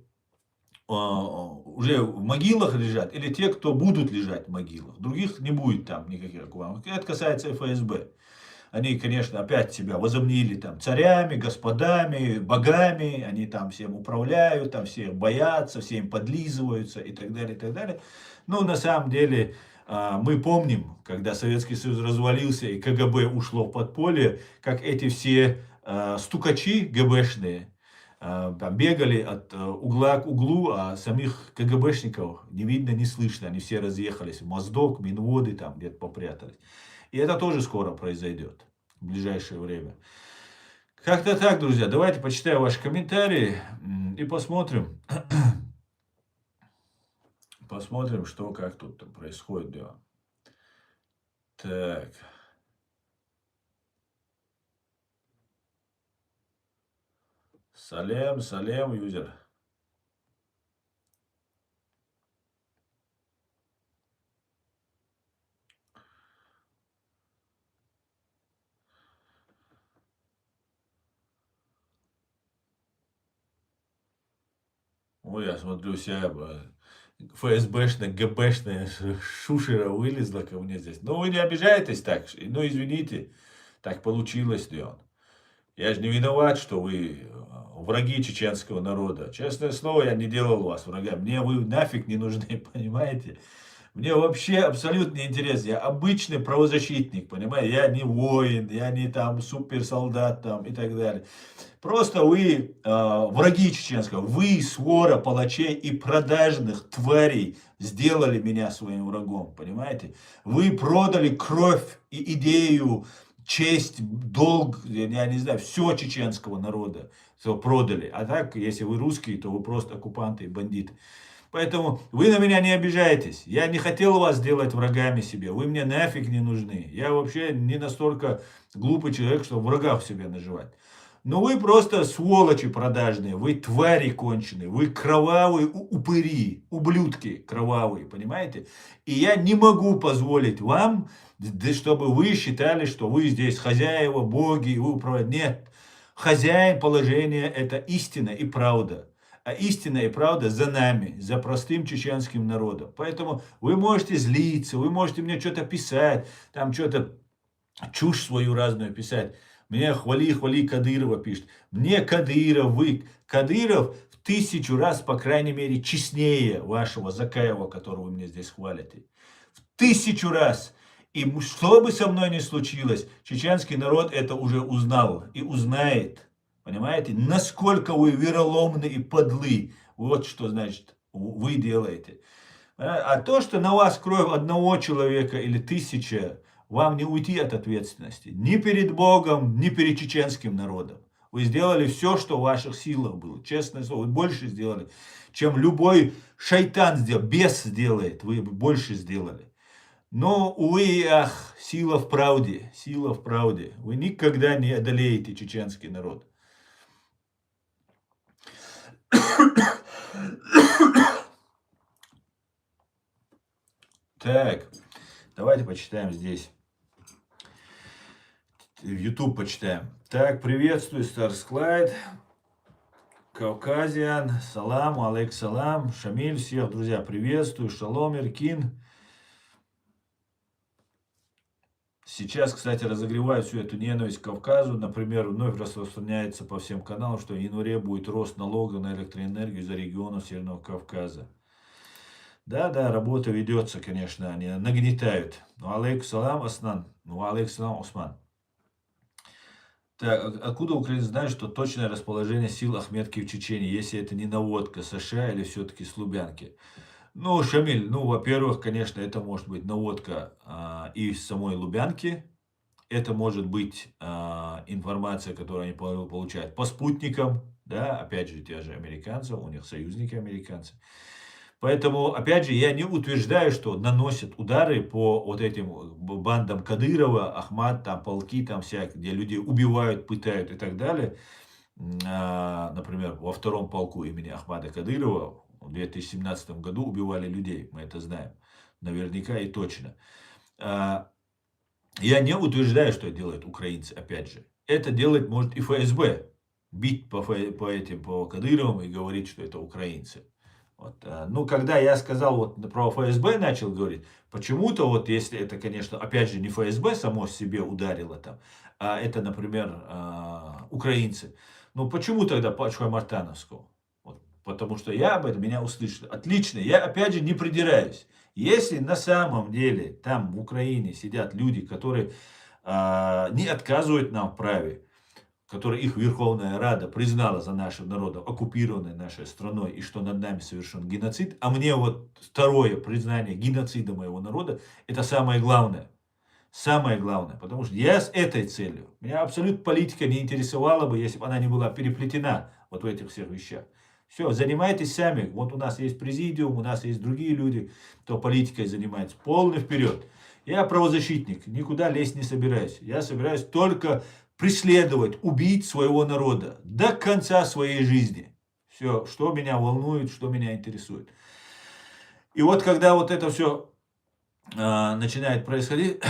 уже в могилах лежат, или те, кто будут лежать в могилах. Других не будет там никаких оккупантов. Это касается ФСБ. Они, конечно, опять себя возомнили там царями, господами, богами, они там всем управляют, там все боятся, все им подлизываются и так далее, и так далее. Но на самом деле мы помним, когда Советский Союз развалился и КГБ ушло в подполье, как эти все стукачи ГБшные там бегали от угла к углу, а самих КГБшников не видно, не слышно, они все разъехались в Моздок, Минводы там где-то попрятались. И это тоже скоро произойдет, в ближайшее время. Как-то так, друзья. Давайте почитаю ваши комментарии и посмотрим. Посмотрим, что, как тут происходит. Да. Так. Салем, юзер. Ой, я смотрю, вся ФСБшная, ГБшная шушера вылезла ко мне здесь. Ну, вы не обижаетесь так? Ну, извините, так получилось, Леон. Я же не виноват, что вы враги чеченского народа. Честное слово, я не делал вас врага. Мне вы нафиг не нужны, понимаете? Мне вообще абсолютно не интересно. Я обычный правозащитник, понимаете? Я не воин, я не там суперсолдат там и так далее. Просто вы враги чеченского, вы свора палачей и продажных тварей сделали меня своим врагом, понимаете? Вы продали кровь и идею, честь, долг, я не знаю, все чеченского народа, все продали. А так, если вы русские, то вы просто оккупанты и бандиты. Поэтому вы на меня не обижайтесь. Я не хотел вас сделать врагами себе. Вы мне нафиг не нужны. Я вообще не настолько глупый человек, чтобы врагов себе наживать. Но вы просто сволочи продажные, вы твари конченые, вы кровавые упыри, ублюдки кровавые, понимаете? И я не могу позволить вам, чтобы вы считали, что вы здесь хозяева, боги, и вы управляете. Нет, хозяин положения – это истина и правда. А истина и правда за нами, за простым чеченским народом. Поэтому вы можете злиться, вы можете мне что-то писать, там что-то чушь свою разную писать. Мне хвали Кадырова пишет. Мне Кадыров, Кадыров в 1000 раз, по крайней мере, честнее вашего Закаева, которого вы мне здесь хвалите. В 1000 раз. И что бы со мной ни случилось, чеченский народ это уже узнал и узнает. Понимаете, насколько вы вероломны и подлы. Вот что значит вы делаете. А то, что на вас кровь одного человека или 1000, вам не уйти от ответственности. Ни перед Богом, ни перед чеченским народом. Вы сделали все, что в ваших силах было. Честное слово, вы больше сделали, чем любой шайтан сделал, бес сделает. Вы больше сделали. Но, увы, ах, сила в правде, сила в правде. Вы никогда не одолеете чеченский народ. Так, давайте почитаем здесь. В YouTube почитаем. Так, приветствую, Старсклайд, Кавказиан, салам, алейк салам, Шамиль, всех, друзья, приветствую, шалом, Иркин. Сейчас, кстати, разогреваю всю эту ненависть к Кавказу. Например, вновь распространяется по всем каналам, что в январе будет рост налогов на электроэнергию за регионы Северного Кавказа. Да, работа ведется, конечно, они нагнетают. Ну, алейкум салам, Аснан. Ну, алейкум салам, Осман. Так, откуда украинцы знают, что точное расположение сил Ахметки в Чечении, если это не наводка США или все-таки с Лубянки? Ну, Шамиль, во-первых, конечно, это может быть наводка из самой Лубянки. Это может быть информация, которую они получают по спутникам, да, опять же, те же американцы, у них союзники американцы. Поэтому, опять же, я не утверждаю, что наносят удары по вот этим бандам Кадырова, Ахмат, там полки, там всякие, где людей убивают, пытают и так далее. Например, во 2-м полку имени Ахмада Кадырова в 2017 году убивали людей, мы это знаем, наверняка и точно. Я не утверждаю, что это делают украинцы, опять же. Это делать может и ФСБ, бить по Кадыровым и говорить, что это украинцы. Вот. Ну, когда я сказал вот про ФСБ, начал говорить, почему-то вот, если это, конечно, опять же, не ФСБ само себе ударило там, а это, например, украинцы. Ну, почему тогда по Чхаймартановскому? Вот. Потому что я об этом, меня услышали. Отлично, я опять же не придираюсь. Если на самом деле там в Украине сидят люди, которые не отказывают нам в праве, которые их Верховная Рада признала за нашим народом, оккупированной нашей страной, и что над нами совершен геноцид, а мне вот второе признание геноцида моего народа, это самое главное. Самое главное, потому что я с этой целью, меня абсолютно политика не интересовала бы, если бы она не была переплетена вот в этих всех вещах. Все, занимайтесь сами. Вот у нас есть президиум, у нас есть другие люди, кто политикой занимается. Полный вперед. Я правозащитник, никуда лезть не собираюсь. Я собираюсь только преследовать, убить своего народа до конца своей жизни. Все, что меня волнует, что меня интересует. И вот когда вот это все начинает происходить,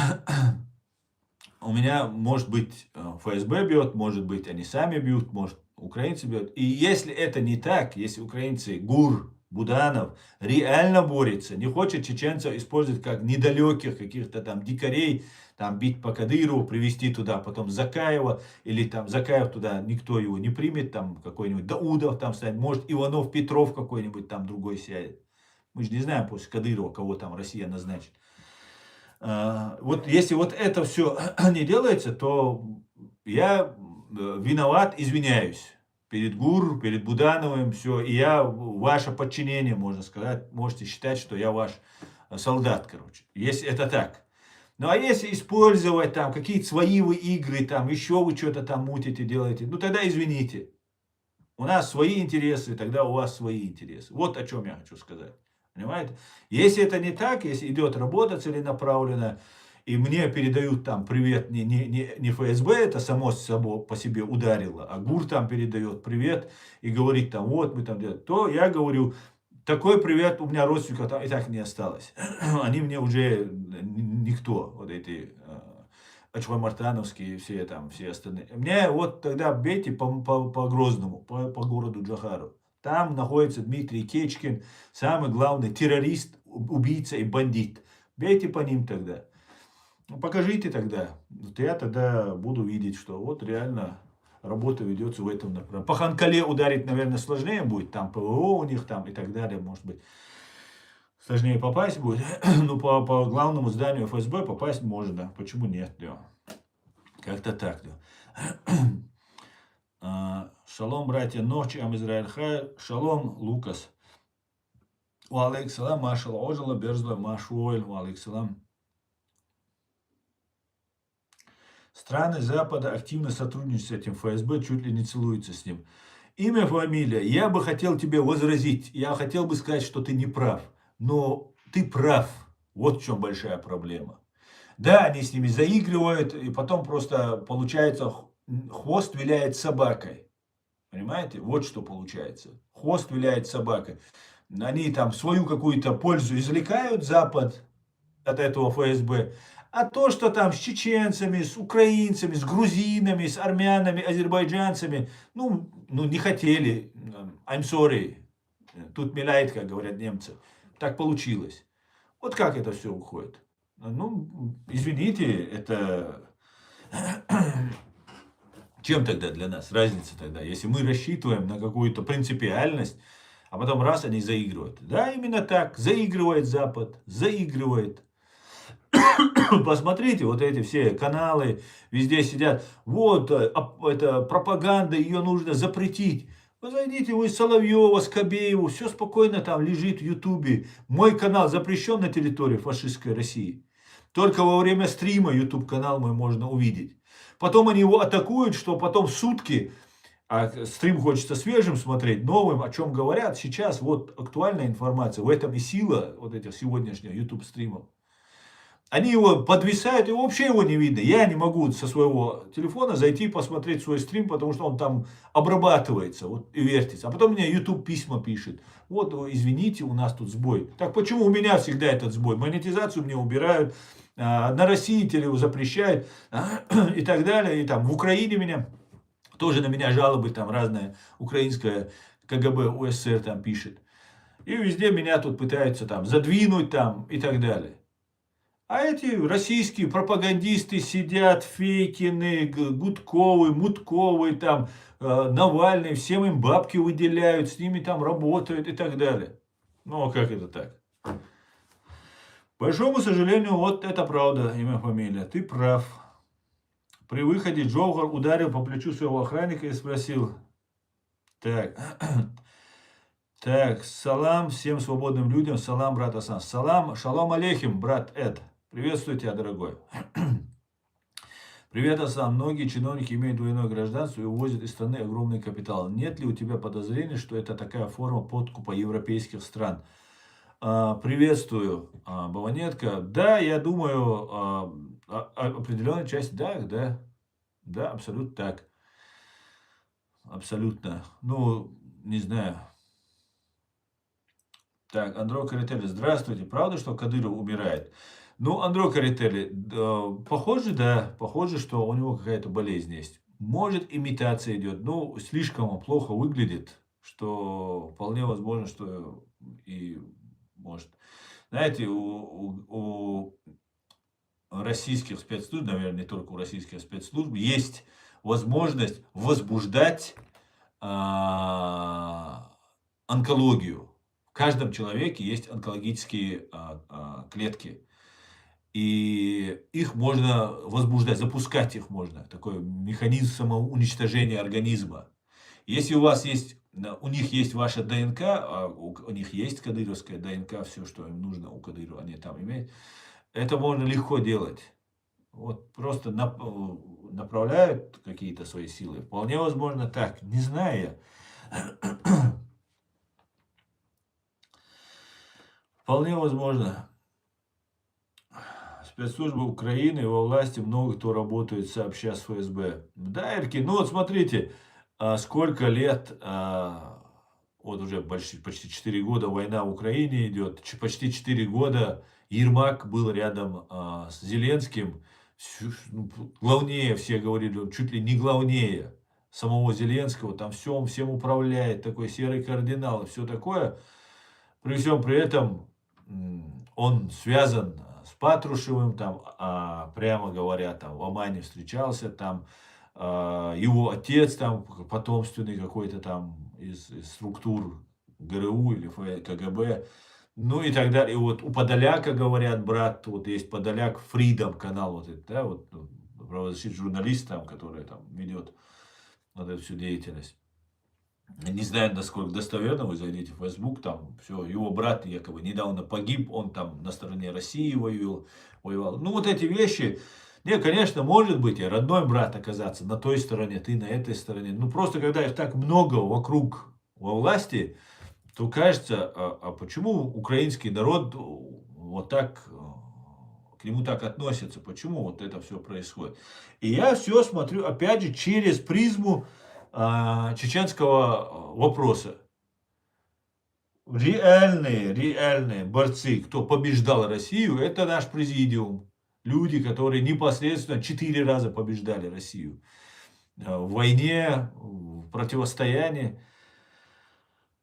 у меня, может быть, ФСБ бьет, может быть, они сами бьют, может, украинцы бьют. И если это не так, если украинцы ГУР Буданов реально борется, не хочет чеченцев использовать как недалеких каких-то там дикарей, там бить по Кадырову, привезти туда, потом Закаева, или там Закаев туда, никто его не примет, там какой-нибудь Даудов там станет, может Иванов, Петров какой-нибудь там другой сядет. Мы же не знаем после Кадырова, кого там Россия назначит. Вот если вот это все не делается, то я виноват, извиняюсь. Перед ГУР, перед Будановым, все. И я ваше подчинение, можно сказать. Можете считать, что я ваш солдат, короче. Если это так. Ну, а если использовать там какие-то свои вы игры, там еще вы что-то там мутите, делаете, ну, тогда извините. У нас свои интересы, тогда у вас свои интересы. Вот о чем я хочу сказать. Понимаете? Если это не так, если идет работа целенаправленная, и мне передают там привет не ФСБ, это само собой по себе ударило, а ГУР там передает привет и говорит там, вот мы там делаем, то я говорю, такой привет у меня родственников там и так не осталось. Они мне уже никто, вот эти Ачвамартановские, все там, все остальные. Мне вот тогда бейте по Грозному, по городу Джахару. Там находится Дмитрий Кечкин, самый главный террорист, убийца и бандит. Бейте по ним тогда. Ну, покажите тогда. Вот я тогда буду видеть, что вот реально работа ведется в этом направлении. По Ханкале ударить, наверное, сложнее будет. Там ПВО у них там и так далее, может быть. Сложнее попасть будет. Но по главному зданию ФСБ попасть можно. Почему нет? Да. Как-то так. Да. Шалом, братья, ночи, ам Израиль хай. Шалом, Лукас. Уалейксалам, машала ожила, берзла, машуэль, уалейксалам. Страны Запада активно сотрудничают с этим ФСБ, чуть ли не целуются с ним. Имя, фамилия. Я бы хотел тебе возразить. Я хотел бы сказать, что ты не прав. Но ты прав. Вот в чем большая проблема. Да, они с ними заигрывают, и потом просто получается хвост виляет собакой. Понимаете? Вот что получается. Хвост виляет собакой. Они там свою какую-то пользу извлекают, Запад, от этого ФСБ. А то, что там с чеченцами, с украинцами, с грузинами, с армянами, азербайджанцами, ну не хотели. I'm sorry. Тут миляет, как говорят немцы. Так получилось. Вот как это все уходит. Ну, извините, это... Чем тогда для нас разница тогда? Если мы рассчитываем на какую-то принципиальность, а потом раз они заигрывают. Да, именно так. Заигрывает Запад. Заигрывает. Посмотрите, вот эти все каналы, везде сидят. Вот, это пропаганда, ее нужно запретить. Вы зайдите, вы Соловьева, Скобееву, все спокойно там лежит в Ютубе. Мой канал запрещен на территории фашистской России. Только во время стрима YouTube канал мой можно увидеть. Потом они его атакуют, что потом сутки, а стрим хочется свежим смотреть, новым, о чем говорят. Сейчас вот актуальная информация, в этом и сила вот этих сегодняшних YouTube стримов. Они его подвисают, и вообще его не видно. Я не могу со своего телефона зайти посмотреть свой стрим, потому что он там обрабатывается вот, и вертится. А потом мне YouTube письма пишет. Вот, извините, у нас тут сбой. Так почему у меня всегда этот сбой? Монетизацию мне убирают, на России телевизор запрещают и так далее. И там в Украине меня, тоже на меня жалобы там разные, украинская КГБ УССР там пишет. И везде меня тут пытаются там задвинуть там и так далее. А эти российские пропагандисты сидят, Фейкины, Гудковы, Мутковы, там, Навальный, всем им бабки выделяют, с ними там работают и так далее. Ну, а как это так? К большому сожалению, вот это правда, имя, фамилия. Ты прав. При выходе Джохар ударил по плечу своего охранника и спросил: так, так, салам всем свободным людям, салам, брат Асан. Салам, шалом алейхим, брат Эд. Приветствую тебя, дорогой. Привет, Асан. Многие чиновники имеют двойное гражданство и увозят из страны огромный капитал. Нет ли у тебя подозрений, что это такая форма подкупа европейских стран? Приветствую, Баванетка. Да, я думаю, определенная часть, да, абсолютно так. Абсолютно. Ну, не знаю. Так, Андро Карителли, здравствуйте. Правда, что Кадыров умирает? Ну, Андро Карителли, похоже, да, похоже, что у него какая-то болезнь есть. Может, имитация идет, но слишком плохо выглядит. что вполне возможно, что и может. Знаете, у российских спецслужб, наверное, не только у российских спецслужб, есть возможность возбуждать онкологию. В каждом человеке есть онкологические клетки. И их можно возбуждать, запускать их можно. Такой механизм самоуничтожения организма. Если у вас есть, у них есть ваша ДНК, а у них есть кадыровская ДНК, все, что им нужно у Кадырова, они там имеют, это можно легко делать. Вот просто направляют какие-то свои силы. Вполне возможно так. Не знаю я. Вполне возможно. Спецслужбы Украины, во власти много кто работает сообща с ФСБ. Да, Ирки, ну вот смотрите, сколько лет, вот уже почти 4 года война в Украине идет, почти 4 года Ермак был рядом с Зеленским, ну, главнее все говорили, он чуть ли не главнее самого Зеленского, там всем управляет, такой серый кардинал и все такое. При всем при этом он связан с Патрушевым, там, прямо говоря, там в Омане встречался, там его отец там потомственный какой-то там из структур ГРУ или КГБ, ну и так далее. И вот у Подоляка, говорят, брат, вот есть Подоляк, Freedom канал, вот это, да, вот правозащитный журналист там, который там ведет вот эту всю деятельность. Не знаю, насколько достоверно, вы зайдите в Facebook, там все, его брат якобы недавно погиб, он там на стороне России воевал. Ну, вот эти вещи, не, конечно, может быть, и родной брат оказаться на той стороне, ты на этой стороне. Ну, просто когда их так много вокруг во власти, то кажется, почему украинский народ вот так, к нему так относится, почему вот это все происходит. И я все смотрю, опять же, через призму чеченского вопроса. Реальные борцы, кто побеждал Россию, это наш президиум. Люди, которые непосредственно 4 раза побеждали Россию. В войне, в противостоянии.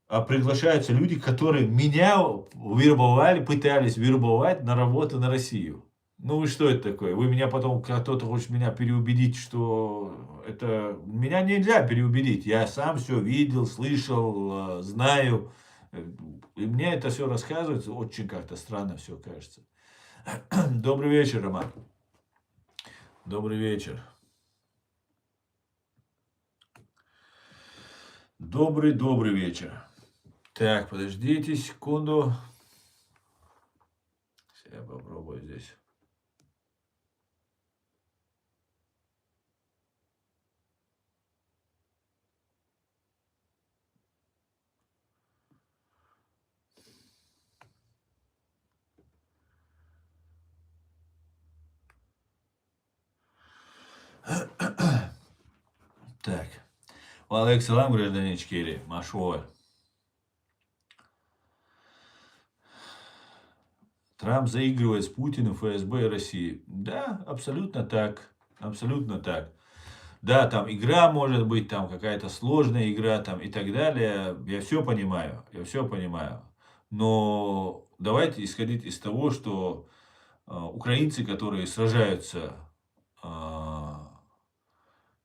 А приглашаются люди, которые меня вербовали, пытались вербовать на работу на Россию. Ну, вы что это такое? Вы меня потом, кто-то хочет меня переубедить, что это... Меня нельзя переубедить. Я сам все видел, слышал, знаю. И мне это все рассказывается. Очень как-то странно все кажется. Добрый вечер, Роман. Добрый вечер. Добрый вечер. Так, подождите секунду. Сейчас я попробую здесь. Так. Валейкум, гражданин Ичкерии. Машова. Трамп заигрывает с Путиным, ФСБ и Россией. Да, абсолютно так. Абсолютно так. Да, там игра может быть, там какая-то сложная игра там и так далее. Я все понимаю. Я все понимаю. Но давайте исходить из того, что украинцы, которые сражаются,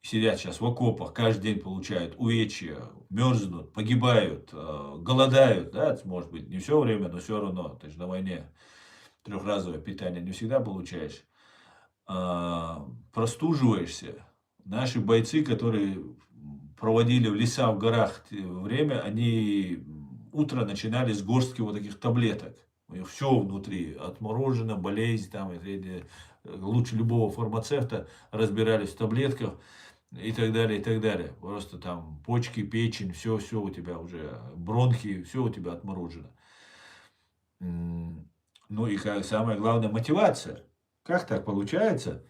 сидят сейчас в окопах, каждый день получают увечья, мерзнут, погибают, голодают, да, может быть, не все время, но все равно, ты же на войне трехразовое питание не всегда получаешь, простуживаешься. Наши бойцы, которые проводили в лесах, в горах время, они утро начинали с горстки вот таких таблеток. У них все внутри, отморожено, болезнь, там, лучше любого фармацевта разбирались в таблетках и так далее, и так далее. Просто там почки, печень, все у тебя уже, бронхи, все у тебя отморожено. Ну и как самое главное, мотивация. Как так получается,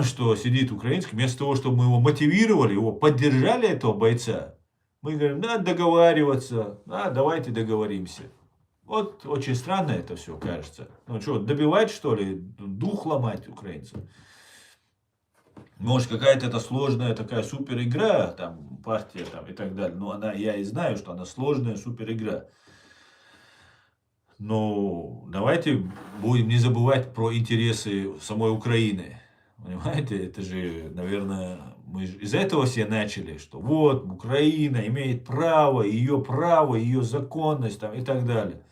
что сидит украинский, вместо того, чтобы мы его мотивировали, его поддержали, этого бойца, мы говорим, надо договариваться, давайте договоримся. Вот очень странно это все кажется. Ну что, добивать что ли, дух ломать украинцев? Может, какая-то это сложная такая супер игра, там, партия там и так далее. Но она, я и знаю, что она сложная супер игра. Но давайте будем не забывать про интересы самой Украины. Понимаете, это же, наверное, мы же из этого все начали, что вот Украина имеет право, ее законность там, и так далее.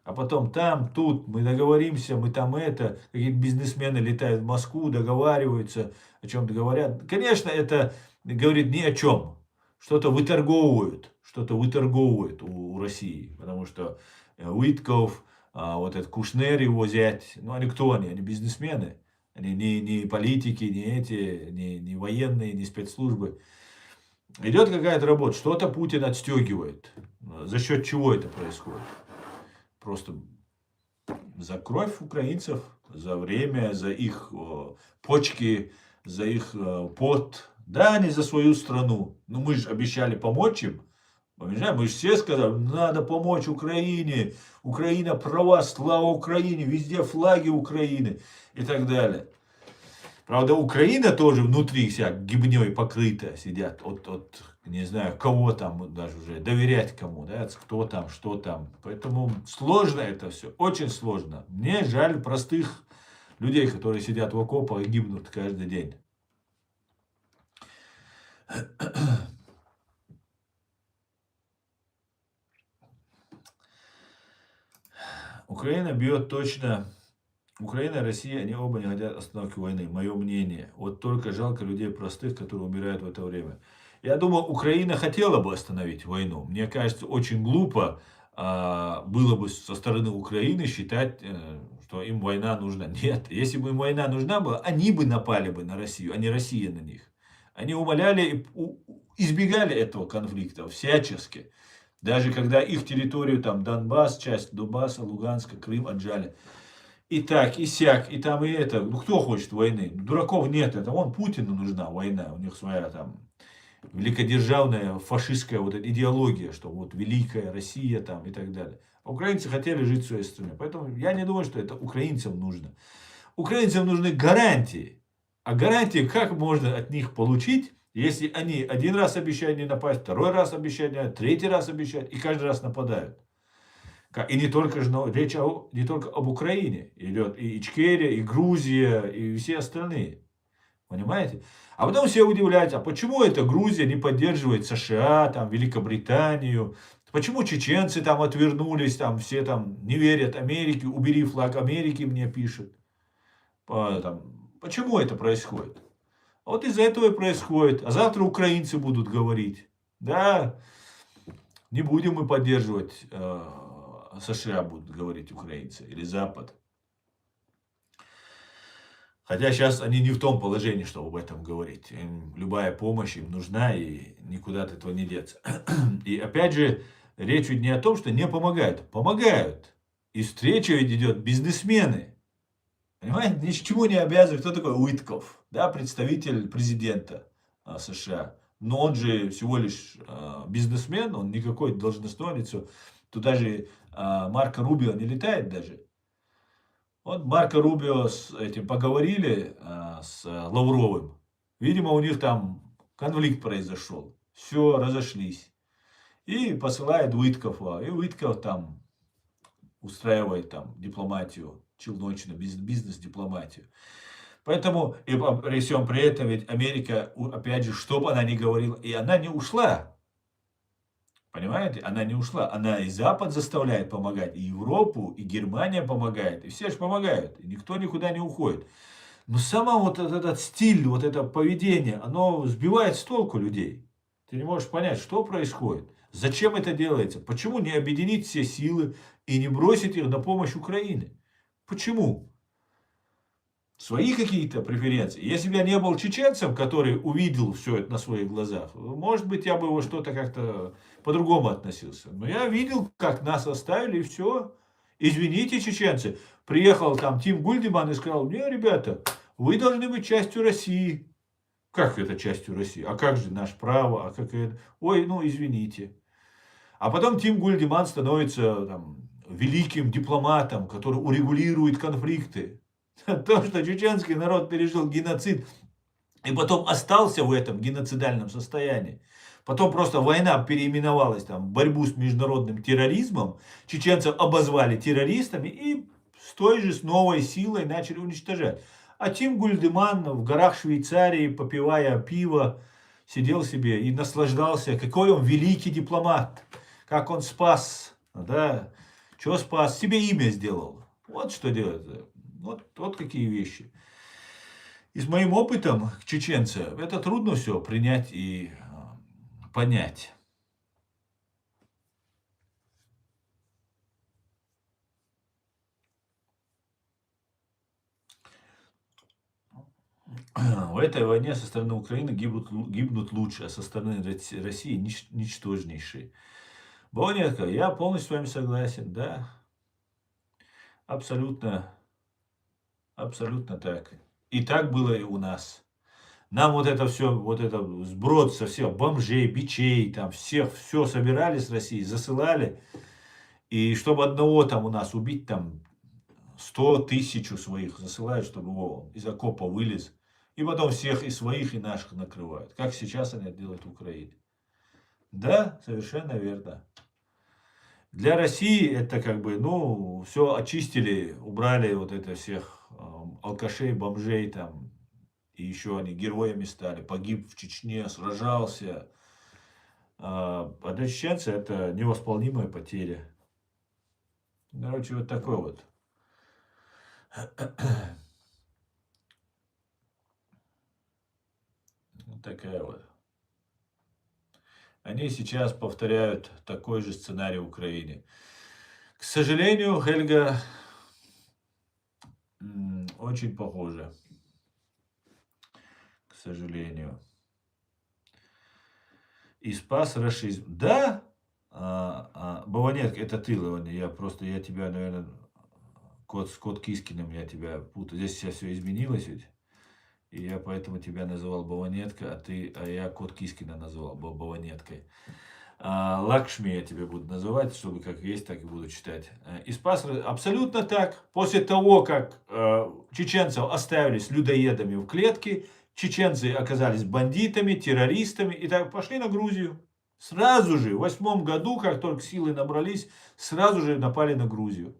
А потом там, тут мы договоримся, мы там это, какие-то бизнесмены летают в Москву, договариваются, о чем-то говорят. Конечно, это говорит ни о чем. Что-то выторговывают у России, потому что Уитков, вот этот Кушнер его зять, ну они кто они? Они бизнесмены. Они не политики, не эти, не военные, не спецслужбы. Идет какая-то работа, что-то Путин отстегивает. За счет чего это происходит? Просто за кровь украинцев, за время, за их почки, за их пот. Да, не за свою страну. Но мы же обещали помочь им. Мы же все сказали, надо помочь Украине. Украина права, слава Украине, везде флаги Украины и так далее. Правда, Украина тоже внутри вся гибней покрыта, сидят от, не знаю, кого там даже уже, доверять кому, да, кто там, что там. Поэтому сложно это все, очень сложно. Мне жаль простых людей, которые сидят в окопах и гибнут каждый день. Украина бьет точно. Украина и Россия, они оба не хотят остановки войны, мое мнение. Вот только жалко людей простых, которые умирают в это время. Я думаю, Украина хотела бы остановить войну. Мне кажется, очень глупо было бы со стороны Украины считать, что им война нужна. Нет, если бы им война нужна была, они бы напали бы на Россию, а не Россия на них. Они умоляли, избегали этого конфликта всячески. Даже когда их территорию, там Донбасс, часть Донбасса, Луганска, Крым отжали. И так, и сяк, и там, и это. Ну, кто хочет войны? Дураков нет. Это вон Путину нужна война. У них своя там великодержавная фашистская вот эта идеология, что вот великая Россия там и так далее. А украинцы хотели жить в своей стране. Поэтому я не думаю, что это украинцам нужно. Украинцам нужны гарантии. А гарантии как можно от них получить, если они один раз обещают не напасть, второй раз обещают не напасть, третий раз обещают и каждый раз нападают. И не только же речь не только об Украине. Идет и Ичкерия, и Грузия, и все остальные. Понимаете? А потом все удивляются, а почему это Грузия не поддерживает США, там, Великобританию? Почему чеченцы там отвернулись, там все там не верят Америке, убери флаг Америки, мне пишут. Почему это происходит? Вот из-за этого и происходит. А завтра украинцы будут говорить, да, не будем мы поддерживать, США будут говорить украинцы или Запад. Хотя сейчас они не в том положении, чтобы об этом говорить. Им любая помощь им нужна, и никуда от этого не деться. И опять же, речь ведь не о том, что не помогают. Помогают. И встреча ведь идет бизнесмены. Понимаете, ни к чему не обязывают. Кто такой Уитков? Да, представитель президента США. Но он же всего лишь бизнесмен, он никакой должностное лицо. Туда же Марко Рубио не летает даже. Вот Марко Рубио с этим поговорили, с Лавровым. Видимо, у них там конфликт произошел. Все, разошлись. И посылает Уиткова. И Уитков там устраивает там дипломатию, челночную, бизнес-дипломатию. Поэтому, и при всем при этом, ведь Америка, опять же, что бы она ни говорила, и она не ушла. Понимаете? Она не ушла. Она и Запад заставляет помогать, и Европу, и Германия помогает. И все же помогают. И никто никуда не уходит. Но сама вот этот стиль, вот это поведение, оно сбивает с толку людей. Ты не можешь понять, что происходит. Зачем это делается? Почему не объединить все силы и не бросить их на помощь Украине? Почему? Свои какие-то преференции. Если бы я не был чеченцем, который увидел все это на своих глазах, может быть, я бы его что-то как-то по-другому относился. Но я видел, как нас оставили, и все. Извините, чеченцы. Приехал там Тим Гульдеман и сказал, не, ребята, вы должны быть частью России. Как это частью России? А как же наше право? А как это? Ой, ну извините. А потом Тим Гульдеман становится там, великим дипломатом, который урегулирует конфликты. То, что чеченский народ пережил геноцид и потом остался в этом геноцидальном состоянии. Потом просто война переименовалась там, в борьбу с международным терроризмом. Чеченцев обозвали террористами и с той же, с новой силой начали уничтожать. А Тим Гульдеман в горах Швейцарии, попивая пиво, сидел себе и наслаждался, какой он великий дипломат, как он спас, да, что спас, себе имя сделал. Вот что делать. Вот какие вещи. И с моим опытом чеченца это трудно все принять и понять. В этой войне со стороны Украины гибнут лучше, а со стороны России ничтожнейшие. Бонетка, я полностью с вами согласен, да, абсолютно, абсолютно так. И так было и у нас. Нам вот это все, вот это сброд со всех бомжей, бичей, там всех, все собирали с России, засылали. И чтобы одного там у нас убить, там 100 тысячу своих засылают, чтобы его из окопа вылез. И потом всех и своих, и наших накрывают. Как сейчас они это делают в Украине. Да, совершенно верно. Для России это как бы, ну, все очистили, убрали вот это всех алкашей, бомжей там. И еще они героями стали. Погиб в Чечне, сражался. А для чеченца это невосполнимая потеря. Короче, вот такой вот. Вот такая вот. Они сейчас повторяют такой же сценарий в Украине. К сожалению, Хельга, очень похоже. К сожалению. И спас расизм. Да, Баванетка, это ты, Леони. Я тебя, наверное, кот Кискиным я тебя путаю. Здесь сейчас все изменилось ведь. И я поэтому тебя называл Баванетка, а я кот Кискина называл Баванеткой. Лакшми я тебя буду называть, чтобы как есть, так и буду читать. И спас абсолютно так. После того, как чеченцев оставили с людоедами в клетке, чеченцы оказались бандитами, террористами и так пошли на Грузию. Сразу же, в 2008 году, как только силы набрались, сразу же напали на Грузию.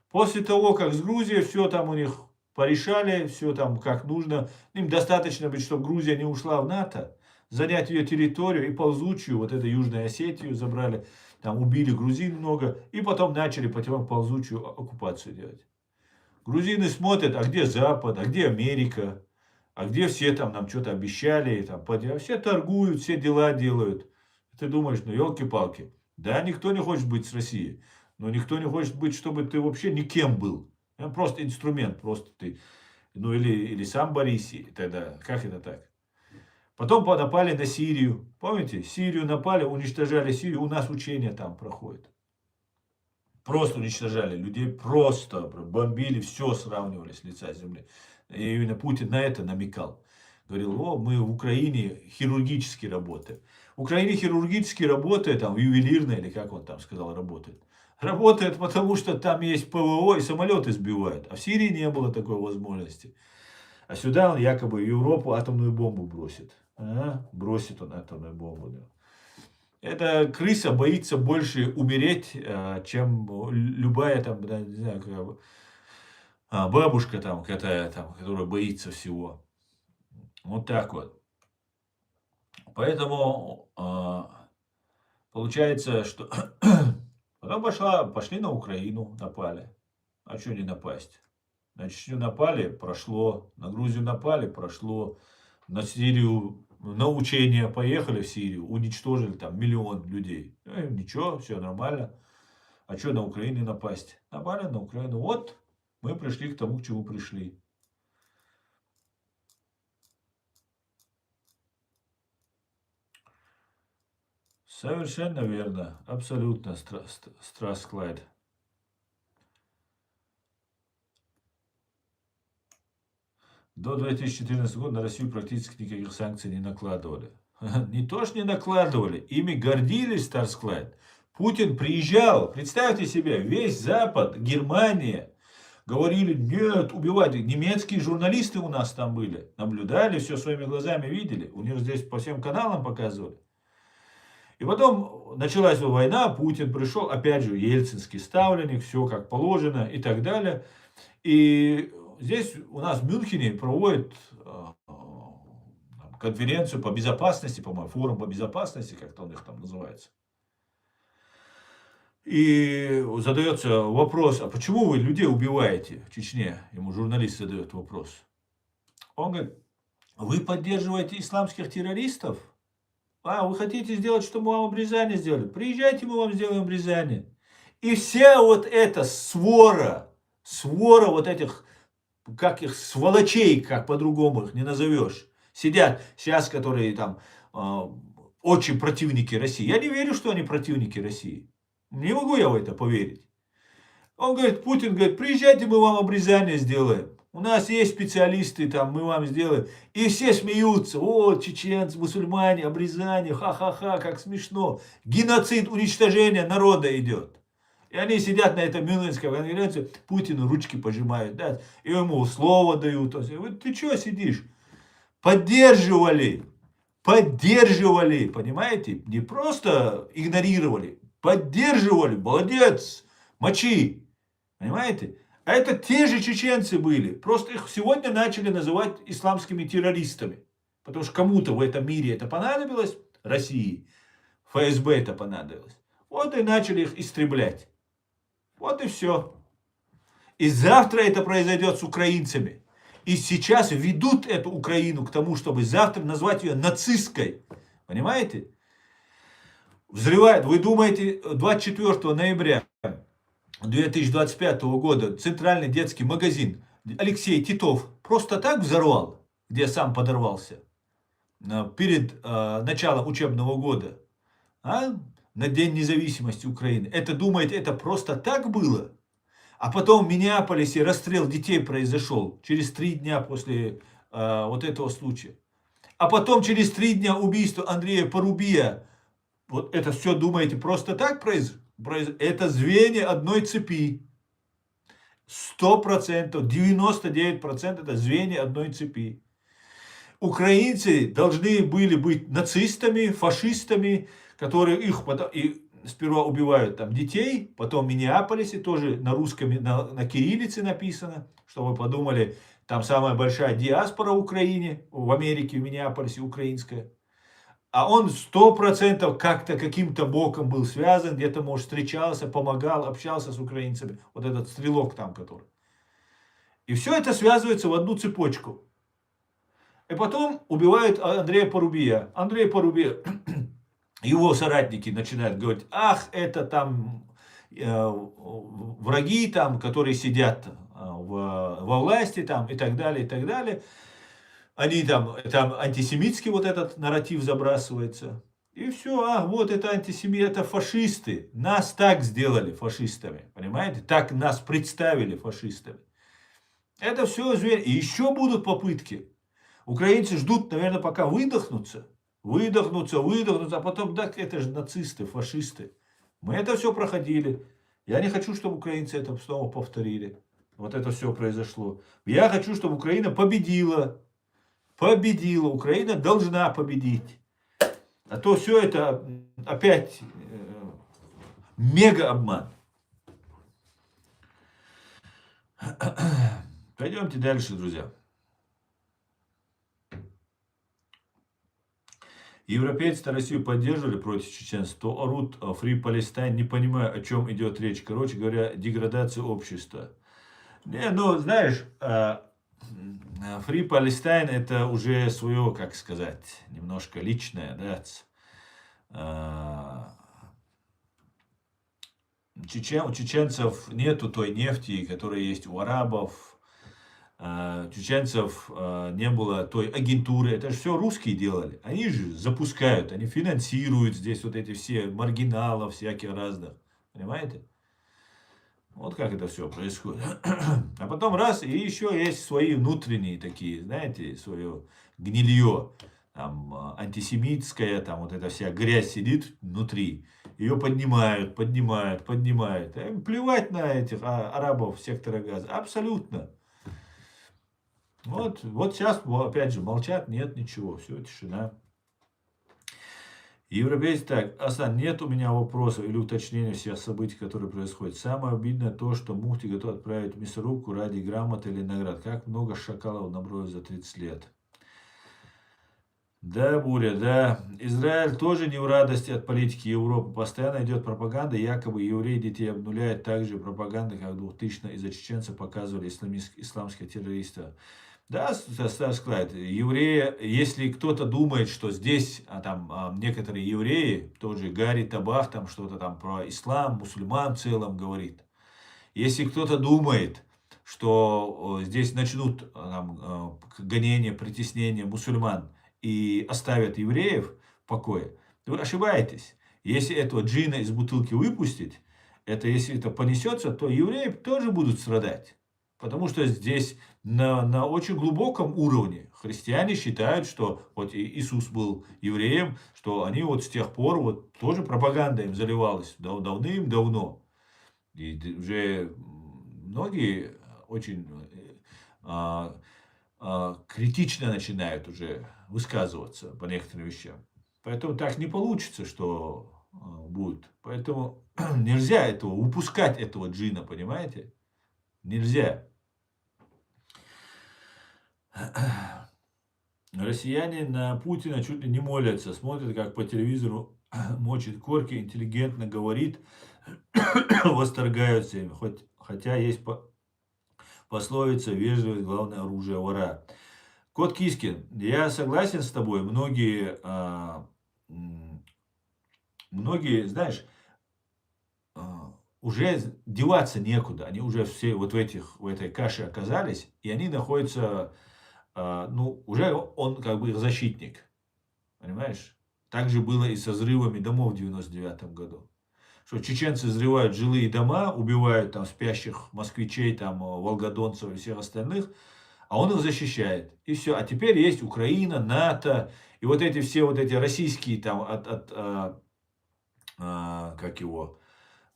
После того, как с Грузией все там у них порешали, все там как нужно, им достаточно быть, чтобы Грузия не ушла в НАТО, занять ее территорию и ползучую, вот эту Южную Осетию забрали, там убили грузин много, и потом начали потом ползучую оккупацию делать. Грузины смотрят, а где Запад, а где Америка, а где все там нам что-то обещали, там, все торгуют, все дела делают. Ты думаешь, ну елки-палки, да, никто не хочет быть с Россией, но никто не хочет быть, чтобы ты вообще никем был. Просто инструмент, просто ты, ну или сам Бориси, тогда, как это так? Потом напали на Сирию. Помните? Сирию напали, уничтожали Сирию. У нас учения там проходят. Просто уничтожали людей, просто бомбили, все сравнивали с лица земли. И именно Путин на это намекал. Говорил, мы в Украине хирургически работаем. В Украине хирургически работает, там, ювелирно, или как он там сказал, работает. Работает, потому что там есть ПВО и самолеты сбивают. А в Сирии не было такой возможности. А сюда он якобы в Европу атомную бомбу бросит. Бросит он атомную бомбу. Да. Эта крыса боится больше умереть, чем любая там, да, не знаю, бабушка там, которая боится всего. Вот так вот. Поэтому получается, что потом пошли на Украину, напали. А что не напасть? На Чечню напали, прошло. На Грузию напали, прошло. На Сирию, на учения поехали в Сирию, уничтожили там 1 миллион людей. Ничего, все нормально. А что на Украине напасть? Напали на Украину. Вот мы пришли к тому, к чему пришли. Совершенно верно. Абсолютно, Страсклайд. До 2014 года на Россию практически никаких санкций не накладывали. Не то, что не накладывали, ими гордились, Старсклайд. Путин приезжал, представьте себе, весь Запад, Германия, говорили, нет, убивайте. Немецкие журналисты у нас там были, наблюдали, все своими глазами видели. У них здесь по всем каналам показывали. И потом началась война, Путин пришел, опять же, ельцинский ставленник, все как положено и так далее. И здесь у нас в Мюнхене проводят конференцию по безопасности, по-моему, форум по безопасности, как-то он их там называется. И задается вопрос, а почему вы людей убиваете в Чечне? Ему журналист задает вопрос. Он говорит, вы поддерживаете исламских террористов? А, вы хотите сделать, чтобы мы вам обрезание сделали? Приезжайте, мы вам сделаем обрезание. И вся вот эта свора вот этих, как их, сволочей, как по-другому их не назовешь, сидят сейчас, которые там очень противники России. Я не верю, что они противники России. Не могу я в это поверить. Он говорит, Путин говорит, приезжайте, мы вам обрезание сделаем. У нас есть специалисты, там, мы вам сделаем. И все смеются. О, чеченцы, мусульмане, обрезание, ха-ха-ха, как смешно. Геноцид, уничтожение народа идет. И они сидят на этой Мюнхенской конференции, Путину ручки пожимают, да, и ему слово дают. Вот ты что сидишь? Поддерживали, понимаете? Не просто игнорировали, поддерживали, молодец, мочи, понимаете? А это те же чеченцы были, просто их сегодня начали называть исламскими террористами, потому что кому-то в этом мире это понадобилось, России, ФСБ это понадобилось, вот и начали их истреблять, вот и все. И завтра это произойдет с украинцами. И сейчас ведут эту Украину к тому, чтобы завтра назвать ее нацистской. Понимаете? Взрывают. Вы думаете, 24 ноября 2025 года центральный детский магазин Алексей Титов просто так взорвал, где сам подорвался, перед началом учебного года, на День независимости Украины. Это, думаете, это просто так было? А потом в Миннеаполисе расстрел детей произошел через 3 дня после вот этого случая. А потом через 3 дня убийство Андрея Порубия. Вот это все, думаете, просто так произошло? Это звенья одной цепи. 100%, 99% это звенья одной цепи. Украинцы должны были быть нацистами, фашистами, которые их сперва убивают там детей, потом в Миннеаполисе тоже на русском, на кириллице написано, что вы подумали, там самая большая диаспора в Украине, в Америке, в Миннеаполисе, украинская. А он 100% как-то каким-то боком был связан, где-то, может, встречался, помогал, общался с украинцами. Вот этот стрелок там, который. И все это связывается в одну цепочку. И потом убивают Андрея Порубия. Андрей Порубия, его соратники начинают говорить, ах, это там враги, там, которые сидят во власти там, и так далее, и так далее. Они там антисемитский вот этот нарратив забрасывается. И все, вот это антисемиты, это фашисты. Нас так сделали фашистами, понимаете? Так нас представили фашистами. Это все зверь. И еще будут попытки. Украинцы ждут, наверное, пока выдохнутся, а потом, да, это же нацисты, фашисты. Мы это все проходили. Я не хочу, чтобы украинцы это снова повторили. Вот это все произошло. Я хочу, чтобы Украина победила. Украина должна победить. А то все это опять мега обман. Пойдемте дальше, друзья. Европейцы Россию поддерживали против чеченцев, то орут Free Palestine, не понимая, о чем идет речь. Короче говоря, деградация общества. Не, ну, знаешь, Free Palestine это уже свое, как сказать, немножко личное, да. У чеченцев нету той нефти, которая есть у арабов. У чеченцев не было той агентуры. Это же все русские делали. Они же запускают, они финансируют здесь вот эти все маргиналов всяких разных. Понимаете? Вот как это все происходит. А потом раз, и еще есть свои внутренние такие, знаете, свое гнилье. Там антисемитская, там вот эта вся грязь сидит внутри. ее поднимают, поднимают, поднимают. Им плевать на этих арабов сектора Газа. Абсолютно. Вот сейчас, опять же, молчат, нет ничего, все, тишина. Европейцы так, Асан, нет у меня вопросов или уточнений всех событий, которые происходят. Самое обидное то, что Мухти готов отправить в мясорубку ради грамоты или наград. Как много шакалов набросили за 30 лет. Да, Буря, да. Израиль тоже не в радости от политики Европы. Постоянно идет пропаганда, якобы евреи детей обнуляют. Также пропаганда, как 2000 из-за чеченцев показывали исламские террористы. Да, Стас Клайд, евреи, если кто-то думает, что здесь, некоторые евреи, тот же Гарри Табах, там что-то там про ислам, мусульман в целом говорит. Если кто-то думает, что здесь начнут гонения, притеснения мусульман и оставят евреев в покое, то вы ошибаетесь. Если этого джина из бутылки выпустить, если это понесется, то евреи тоже будут страдать. Потому что здесь на очень глубоком уровне христиане считают, что вот Иисус был евреем, что они вот с тех пор вот тоже пропаганда им заливалась давным-давно. И уже многие очень критично начинают уже высказываться по некоторым вещам. Поэтому так не получится, что будет. Поэтому нельзя упускать этого джина, понимаете? Нельзя. Россияне на Путина чуть ли не молятся, смотрят, как по телевизору мочит корки, интеллигентно говорит, восторгаются им. Хотя есть пословица «вежливость – главное оружие вора». Кот Кискин, я согласен с тобой. Многие, знаешь, уже деваться некуда. Они уже все вот в этой каше оказались, и они находятся, уже он как бы их защитник. Понимаешь? Так же было и со взрывами домов в 99 году. Что чеченцы взрывают жилые дома, убивают там спящих москвичей, там волгодонцев и всех остальных, а он их защищает. И все. А теперь есть Украина, НАТО, и вот эти все вот эти российские там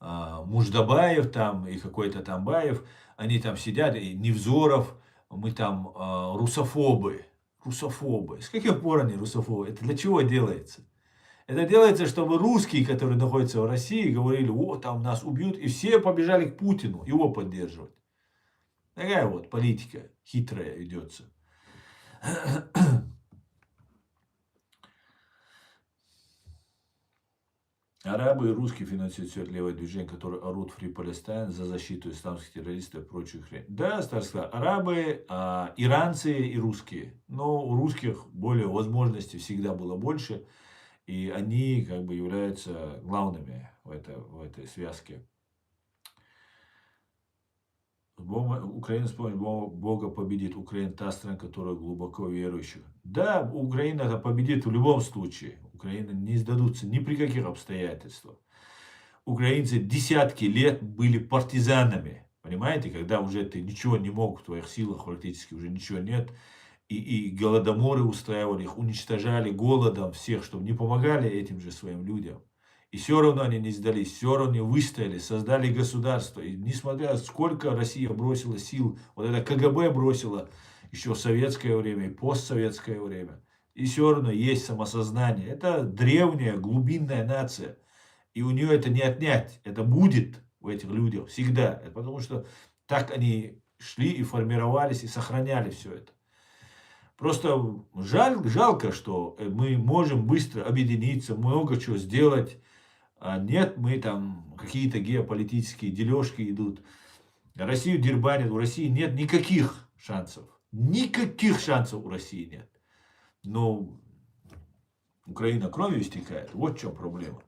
Муждабаев там и какой-то там Баев, они там сидят, и Невзоров, мы там русофобы. Русофобы. С каких пор они русофобы? Это для чего делается? Это делается, чтобы русские, которые находятся в России, говорили, там нас убьют, и все побежали к Путину, его поддерживать. Такая вот политика хитрая ведется. Арабы и русские финансируют все это левое движение, которые орут Free Palestine за защиту исламских террористов и прочую хрень. Да, старшина, арабы, иранцы и русские. Но у русских более возможностей всегда было больше. И они как бы являются главными в этой связке. Украина с помощью Бога победит. Украина та страна, которая глубоко верующая. Да, Украина это победит в любом случае. Украина не сдадутся ни при каких обстоятельствах. Украинцы десятки лет были партизанами. Понимаете, когда уже ты ничего не мог в твоих силах, практически уже ничего нет. И голодоморы устраивали, их уничтожали голодом всех, чтобы не помогали этим же своим людям. И все равно они не сдались, все равно они выстояли, создали государство. И несмотря сколько Россия бросила сил, вот это КГБ бросила еще в советское время и постсоветское время. И все равно есть самосознание. Это древняя, глубинная нация. И у нее это не отнять. Это будет у этих людей всегда. Это потому что так они шли и формировались, и сохраняли все это. Просто жалко, что мы можем быстро объединиться, много чего сделать. А нет, мы там какие-то геополитические дележки идут. Россию дербанят, у России нет никаких шансов. Никаких шансов у России нет. Но Украина кровью истекает. Вот в чем проблема.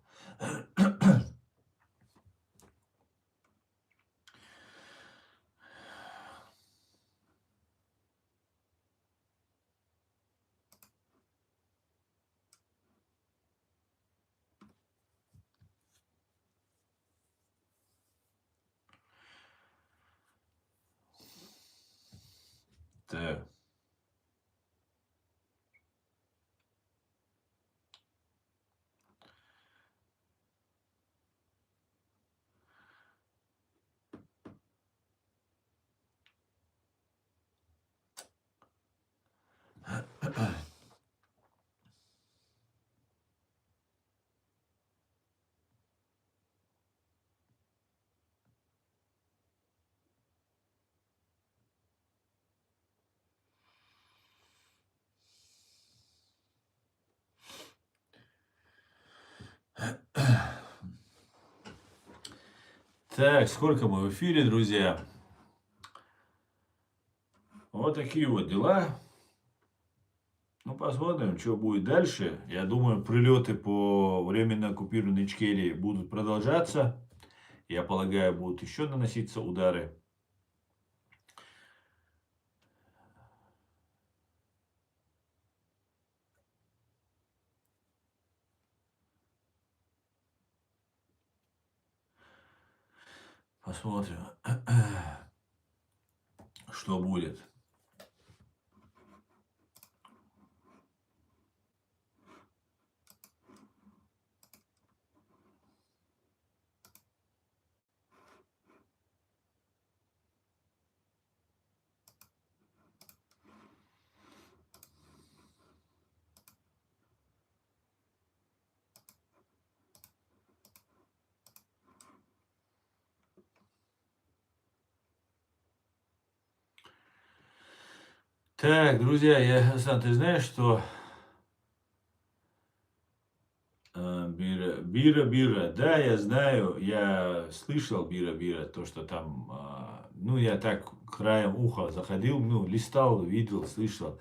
Так. Так, сколько мы в эфире, друзья? Вот такие вот дела. Ну, посмотрим, что будет дальше. Я думаю, прилеты по временно оккупированной Ичкерии будут продолжаться. Я полагаю, будут еще наноситься удары. Посмотрим, что будет. Так, друзья, Асан, ты знаешь, что Бира, да, я знаю, я слышал Бира, то, что там, ну, я так краем уха заходил, ну, листал, видел, слышал.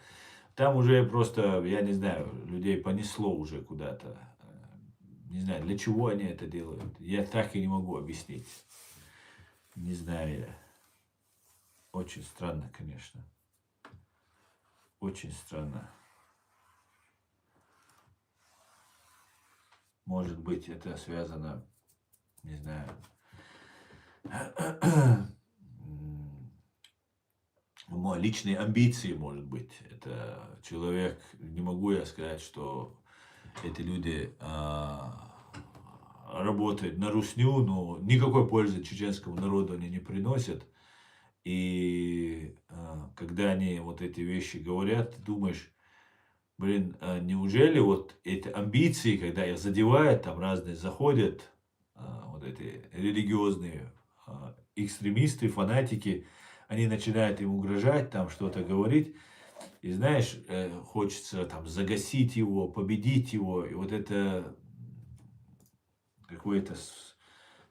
Там уже просто, я не знаю, людей понесло уже куда-то. Не знаю, для чего они это делают. Я так и не могу объяснить. Не знаю я. Очень странно, конечно. Очень странно. Может быть, это связано, не знаю, личные амбиции, может быть. Это человек, не могу я сказать, что эти люди работают на русню, но никакой пользы чеченскому народу они не приносят. И когда они вот эти вещи говорят, ты думаешь, блин, неужели вот эти амбиции, когда их задевают, там разные заходят, вот эти религиозные экстремисты, фанатики, они начинают им угрожать, там что-то говорить, и знаешь, хочется там загасить его, победить его, и вот это какое-то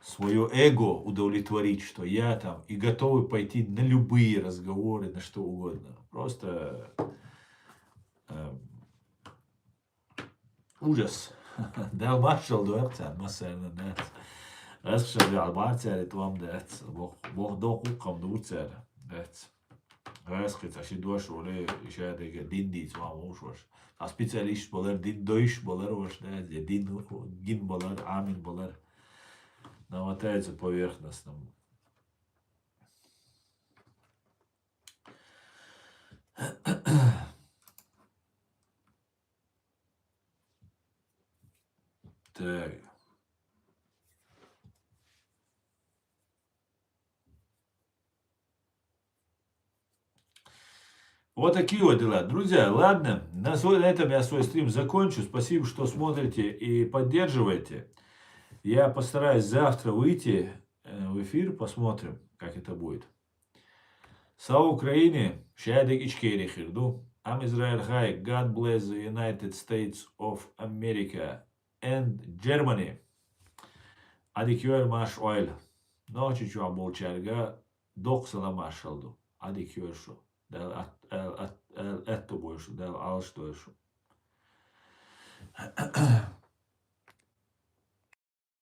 свое эго удовлетворить, что я там и готовы пойти на любые разговоры, на что угодно. Просто ужас. Del marshal dörten, mesela net. Eskişehir bir albarteri tuam det. Boh doku kam durtser. Det. Eskit aşı duaş öyle şeyde dindi tuam uşvar. A specialist bolar din doiş bolar oş ne din gin bolar amin bolar. Намотается поверхностным. Так. Вот такие вот дела. Друзья, ладно, на этом я свой стрим закончу. Спасибо, что смотрите и поддерживаете. Я постараюсь завтра выйти в эфир, посмотрим, как это будет. Слава Украине, Шадик Ичкери Хирду. I'm Israel High. God bless the United States of America and Germany. Adikör maş oil. Noçi çu bolçerga 90 maş oldu. Adikör şu. Del etto boyuşu. Del alış doyuşu.